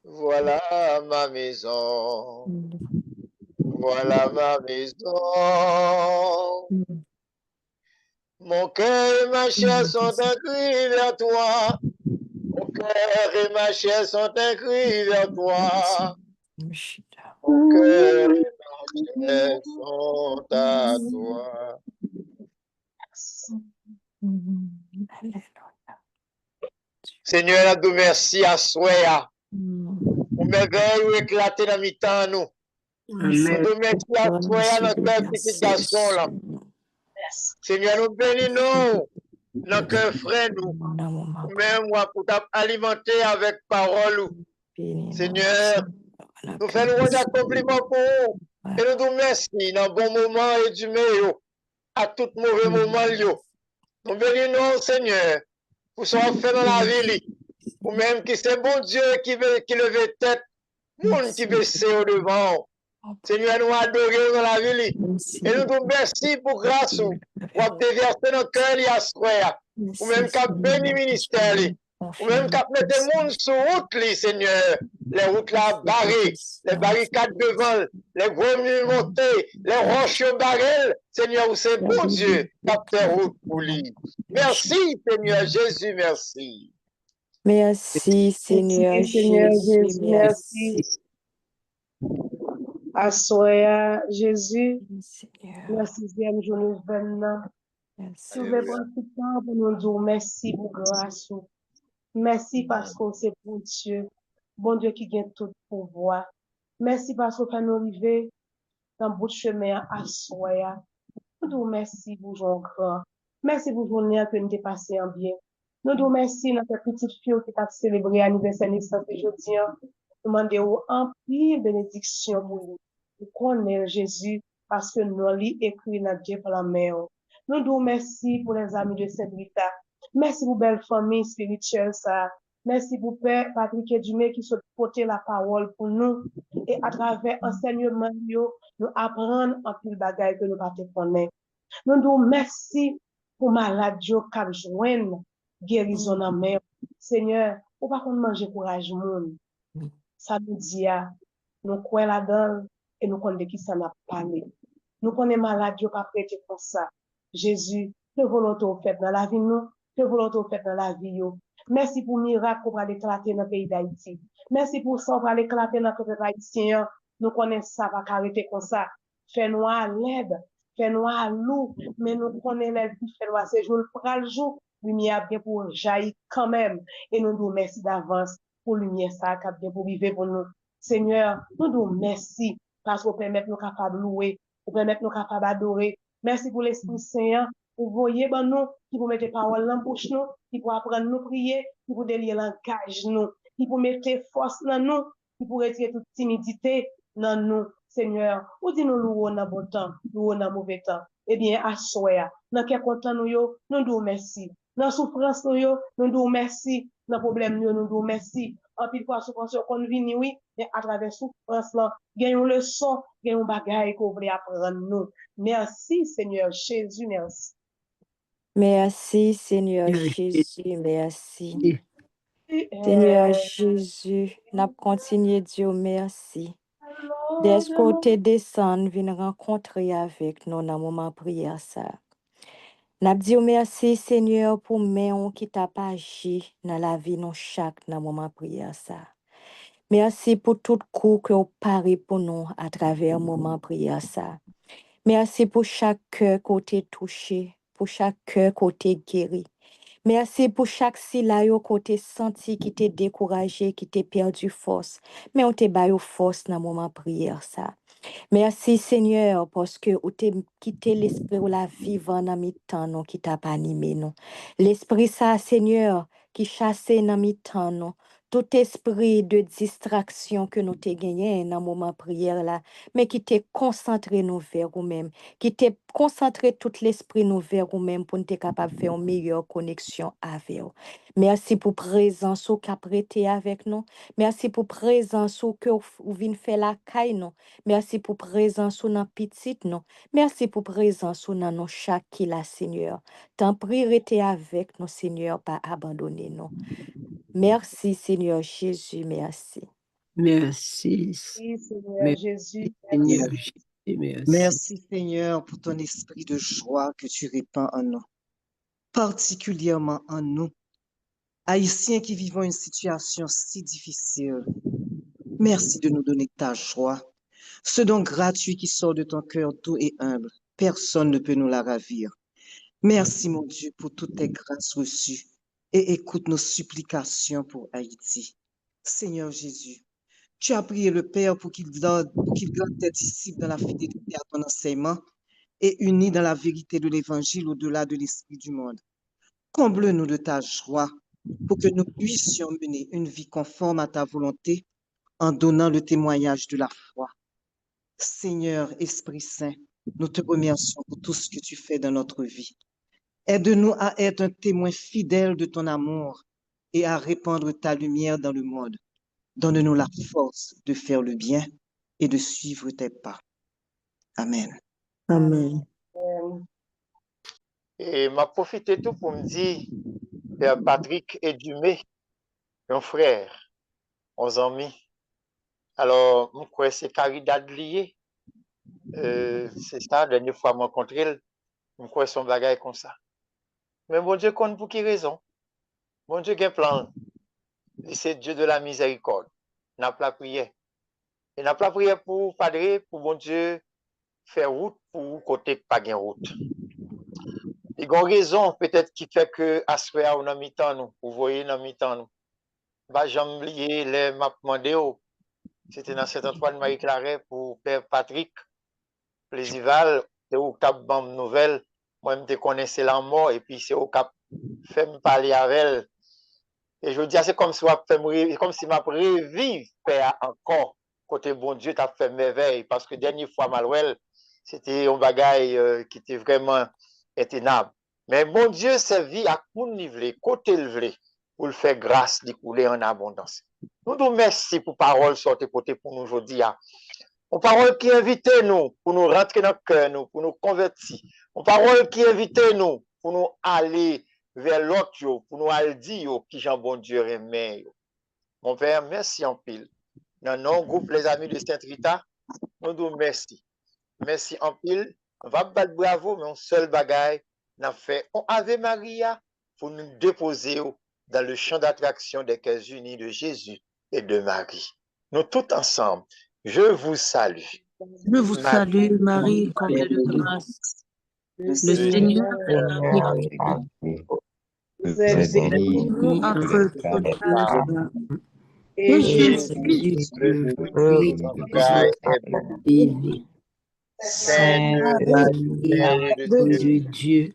voilà ma maison. Voilà ma maison. Mon cœur et ma chair sont inscrits vers toi. Mon cœur et ma chair sont inscrits vers toi. Mon cœur et ma chair sont à toi. Seigneur, nous merci à soi. Pour merveille éclater dans mi temps nous. Nous merci à soi notre petit garçon là. Seigneur, nous bénissons dans cœur frère nous. Même moi pour t'alimenter avec parole. Seigneur, nous faisons un accomplissement pour vous. Et nous nous merci dans bon moment et du meilleur. À tout mauvais moment. Nous bénissons Seigneur pour ce qu'on fait dans la vie. Ou même qui c'est bon Dieu qui leve tête. Monde qui baisse au devant. Seigneur, nous adorons dans la vie. Et nous nous merci pour grâce. Pour déverser nos cœurs et à soi. Ou même qu'à béni ministère. Ou même quand mettre des monde sur route, Seigneur, les routes là barrées, les barricades devant, les gros murs montés, les roches barrées, Seigneur, vous c'est bon Dieu, capteur route pour lui. Merci, Seigneur Jésus, merci. Merci, Seigneur Merci, Seigneur Jésus, Jésus, merci. merci. Assoya, Jésus, Seigneur, la 6e journée maintenant. merci. Nous voulons prendre tout le temps pour nous dire merci pour grâce. Merci parce que c'est bon Dieu qui gagne tout pouvoir. Merci parce que quand nous arrivons dans le bout de chemin à Soya, nous disons merci pour Jean grand. Merci pour journée que nous avons passé en bien. Nous disons merci à notre petite fille qui a célébré l'anniversaire naissance aujourd'hui. Nous demandons en pile bénédiction pour nous. Nous connaissons Jésus parce que nous l'avons écrit dans Dieu par la main. Nous disons merci pour les amis de Saint-Rita. Merci pour belle famille spirituelle ça. Merci pour Père Patrick et Dumé qui se porté la parole pour nous. Et à travers enseignement, nous apprenons en pile bagaille que nous ne connaissons pas. Nous disons merci pour malade qui a joint guérison en main. Seigneur, on va pas manger courage monde. Ça nous dit, nous croyons là-dedans et nous connaissons de qui ça n'a parlé. Nous connaissons malade qui a prêté pour ça. Jésus, que volonté vous faites dans la vie nous, que volonté vous faites dans la vie yo. Merci pour miracle qu'on va éclater dans le pays d'Haïti. Merci pour ça qu'on va éclater dans le peuple haïtien. Nous connaissons ça, va arrêter comme ça. Fais-nous à l'aide, fais-nous à loup, mais nous connaissons les vies, fais-nous à ces jours, le jour, lumière bien pour jaillir quand même. Et nous nous merci d'avance pour lumière ça, qui a bien pour vivre pour nous. Seigneur, nous nous merci parce que vous permettez nous capables de louer, vous permettez nous capables d'adorer. Merci pour l'Esprit Saint, pour voyer ben nous, qui vous mettez parole dans la bouche nous, qui pour apprendre nous prier, qui pour délier langage nous, qui pour mettre force dans nous, qui pour retirer toute timidité dans nous. Seigneur, ou dit nous louons dans bon temps, louons dans mauvais temps. Eh bien, à soya, dans quel content nous yo, nous disons merci. Dans souffrance nous yo, nous disons merci. Dans problème nous, nous disons merci. En pile fois, souffrance qu'on vit, oui, mais à travers souffrance là, gagnons le son, gagnons bagaille qu'on voulait apprendre nous. Merci, Seigneur Jésus, merci. Merci, Seigneur Jésus, merci. Seigneur Jésus, n'a continué Dieu, merci. Dès que tu descends, viens rencontrer avec nous dans le moment de prière ça. N'a dit merci, Seigneur, pour main qui t'a pas agi dans la vie de chaque dans le moment de prière ça. Merci pour tout coup que vous parlez pour nous à travers le moment de prière ça. Merci pour chaque cœur côté touché, pour chaque cœur côté guéri. Merci pour chaque silayo côté senti qui t'est découragé, qui t'est perdu force. Mais on te baille force dans le moment de prière ça. Merci Seigneur parce que vous t'es quitté l'esprit ou la vivant dans mi-temps non qui t'a pas animé non. L'esprit ça Seigneur qui chasse dans mi-temps non. Tout esprit de distraction que nous t'ai gagné dans le moment de prière là, mais qui t'est concentré nous vers vous-même, qui t'est concentré tout l'esprit nous vers vous-même pour nous être capable de faire une meilleure connexion avec vous. Merci pour présence qui a prêté avec nous. Merci pour présence que vous venez faire la caille nous. Merci pour présence ou dans petite non. Merci pour présence ou dans nos chaque qui la Seigneur. T'en prie rester avec nous Seigneur, pas abandonner nous. Merci Seigneur Jésus, merci. Merci. Merci, Seigneur Merci, Jésus, Seigneur merci. Jésus, merci. Merci Seigneur pour ton esprit de joie que tu répands en nous, particulièrement en nous, Haïtiens qui vivons une situation si difficile. Merci de nous donner ta joie, ce don gratuit qui sort de ton cœur doux et humble. Personne ne peut nous la ravir. Merci mon Dieu pour toutes tes grâces reçues et écoute nos supplications pour Haïti. Seigneur Jésus, tu as prié le Père pour qu'il garde tes disciples dans la fidélité à ton enseignement et unis dans la vérité de l'Évangile au-delà de l'esprit du monde. Comble-nous de ta joie pour que nous puissions mener une vie conforme à ta volonté en donnant le témoignage de la foi. Seigneur Esprit Saint, nous te remercions pour tout ce que tu fais dans notre vie. Aide-nous à être un témoin fidèle de ton amour et à répandre ta lumière dans le monde. Donne-nous la force de faire le bien et de suivre tes pas. Amen. Amen. Et m'a profité tout pour me dire, Père Patrick et Dumé, un frère, un ami. Alors, je crois que c'est Caridad lié. C'est ça, la dernière fois que je rencontré, je crois que son bagage comme ça. Mais bon Dieu compte pour qui raison? Bon Dieu a un plan. C'est Dieu de la miséricorde. N'a pas prié. Et n'a pas prié pour Padre, pour bon Dieu faire route pour côté pas de route. Il y a une raison peut-être qui fait que Asrea on a mis temps nous, vous voyez dans mi-temps nous. Bah j'aime oublier les m'a demandé c'était dans Saint-Antoine Marie Claret pour Père Patrick Plesival, c'est au cap bam nouvelle. Moi je connaissais la mort et puis c'est au cap fait me parler avec elle. Et je veux dire c'est comme si m'a revivre Père encore côté bon Dieu t'a fait merveille parce que dernière fois Malouel c'était un bagaille qui était vraiment intenable. Mais bon Dieu servi à tout niveau, côté levé, pour le faire grâce, de couler en abondance. Nous nous merci pour parole sortie pour nous aujourd'hui. Une parole qui invite nous pour nous rentrer dans le cœur, nous, pour nous convertir. Une parole qui invite nous pour nous aller vers l'autre, pour nous aller dire qui Jean bon Dieu remet. Mon Père, merci en pile. Dans nos groupes, les amis de Saint-Rita, nous nous merci. Merci en pile. On va battre bravo, mais un seul bagaille, on a fait un Ave Maria pour nous déposer dans le champ d'attraction des cœurs unis de Jésus et de Marie. Nous tous ensemble, je vous salue. Je vous salue, Marie, comblée de grâce. Le Seigneur est avec vous. Vous êtes bénie Entre toutes les femmes. et Et Jésus, Jésus, Le le fruit fruit de de vos votre est béni. Sainte Sainte Marie, Mère de Dieu, de Dieu,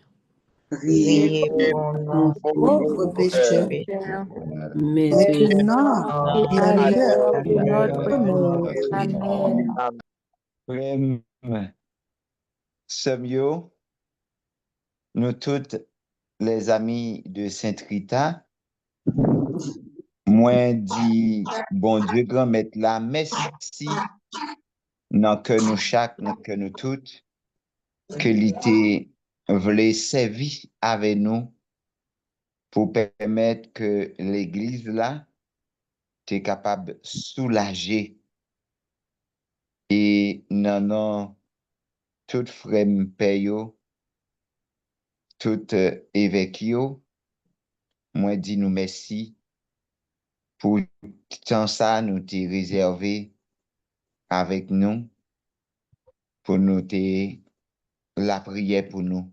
priez priez pour pour nous nous pauvres pauvres pécheurs, pécheurs, Maintenant maintenant et et à à l'heure l'heure de de notre notre mort. mort. Amen. Amen. Frère Samuel, nous toutes les amis de Sainte Rita, moi dit, bon Dieu, grand maître là, merci, dans que nous chaque, dans que nous toutes, que l'été voulait servir avec nous pour permettre que l'église là, t'es capable de soulager et non, tout frère payo, tout évêque yo, moi dit nous merci pour temps ça nous t'es réservé avec nous pour nous t'es la prière pour nous.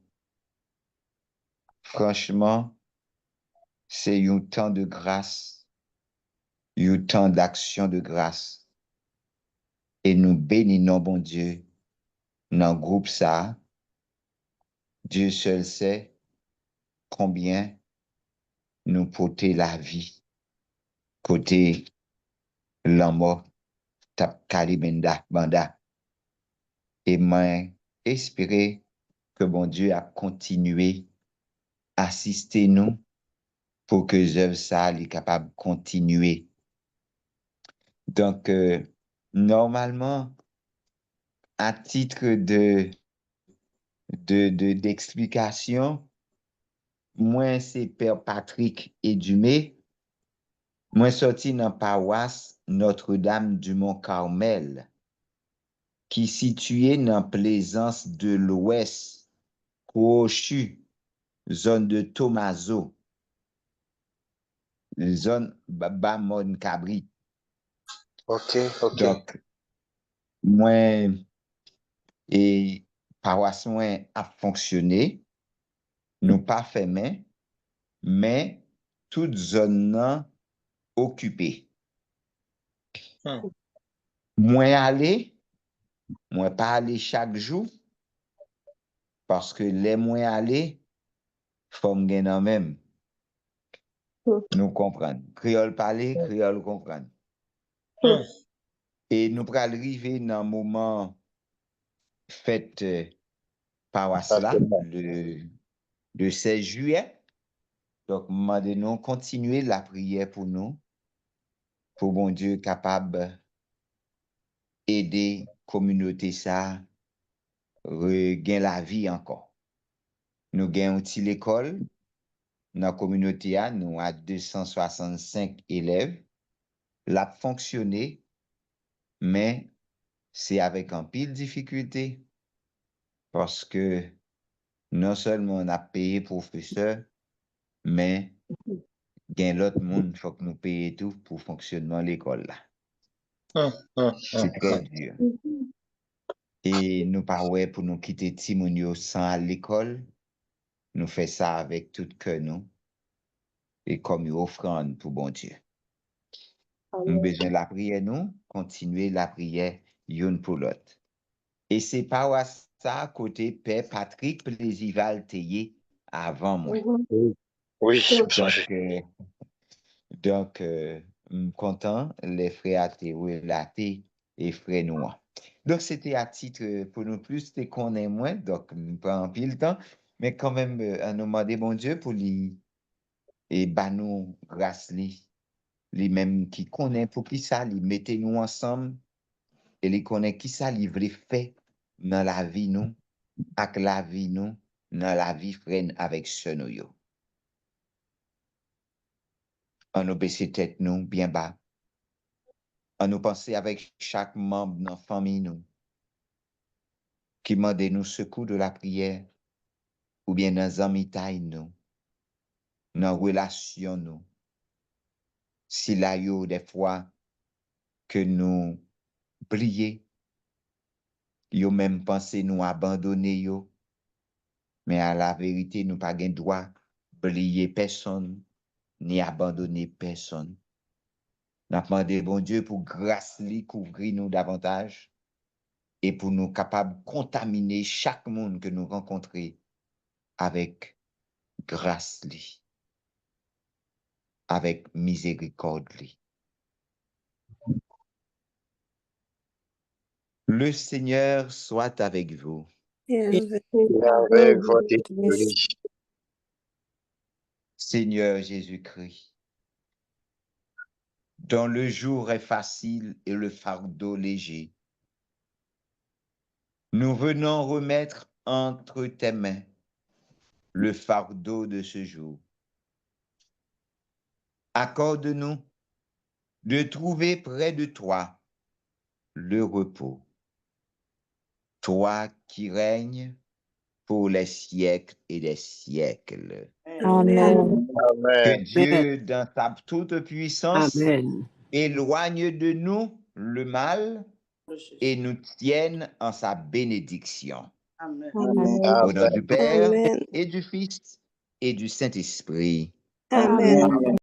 Franchement, c'est un temps de grâce, un temps d'action de grâce. Et nous bénissons, bon Dieu, dans le groupe ça. Dieu seul sait combien nous porter la vie côté la mort tap kalibenda banda. Et moi, espérer que bon Dieu a continué à assister nous pour que l'œuvre ça est capable de continuer. Donc, normalement, à titre d'explication, moi, c'est Père Patrick Edumé. Moi, sorti dans la paroisse Notre-Dame du Mont-Carmel, qui est située dans la Plaisance de l'Ouest, Kouochu, zone de Tomazo, zone Bamon Cabri. OK. Donc, moi, et paroisse moi a fonctionné, nous pas fermé, mais toute zone nan occupée. Moi pas aller chaque jour, parce que les moins aller, faut me gagner même. Nous comprendre. Créole parler, créole comprendre. Et nous pral arriver dans le moment fête paroisse là, le 16 juillet. Donc, nous continuer la prière pour nous, pour bon Dieu capable aider communauté ça, regain la vie encore. Nous gagnons aussi l'école, dans la communauté, nous avons 265 élèves. L'a fonctionné, mais c'est avec un pile difficulté parce que non seulement on a payé professeur, mais il y a l'autre monde, il faut que nous payions tout pour fonctionnement de l'école là. C'est très dur. Et nous pas ouais pour nous quitter Timonio sans à l'école. Nous faisons ça avec tout cœur nous et comme une offrande pour bon Dieu. Nous besoin de la prière nous, continuer la prière une pour l'autre. Et c'est par ça côté Père Patrick Plaisival Théier avant moi. Oui. Donc, content, les frères te relatés et frères noirs. Donc, c'était à titre pour nous plus de connaître moins, donc, pas en pile temps, mais quand même, à nous demander, bon Dieu, pour lui, et bah nous, grâce les mêmes qui connaissent, pour qui ça, les mettez nous ensemble, et les connaissent qui ça, les vrais faits dans la vie, nous, avec la vie, nous, dans la vie, frère, avec ce nous. On nous baisser tête, nous, bien bas. On nous penser avec chaque membre de notre famille, nous, qui demande nous secours de la prière, ou bien dans les amis, nous, dans les relations, nous. Si là, il y a des fois que nous briller, yo même pensé nous abandonner, yo, mais à la vérité, nous pas gain droit briller personne, ni abandonner personne. Nous demandons bon Dieu pour grâce li couvrir nous davantage et pour nous capables de contaminer chaque monde que nous rencontrons avec grâce li, avec miséricorde li. Le Seigneur soit avec vous. Et avec votre esprit. Seigneur Jésus-Christ, dont le jour est facile et le fardeau léger, nous venons remettre entre tes mains le fardeau de ce jour. Accorde-nous de trouver près de toi le repos, toi qui règnes pour les siècles et des siècles. Amen. Que Dieu, dans sa toute puissance, Amen. éloigne de nous le mal et nous tienne en sa bénédiction. Amen. Au nom du Père Amen. et du Fils et du Saint-Esprit. Amen. Amen.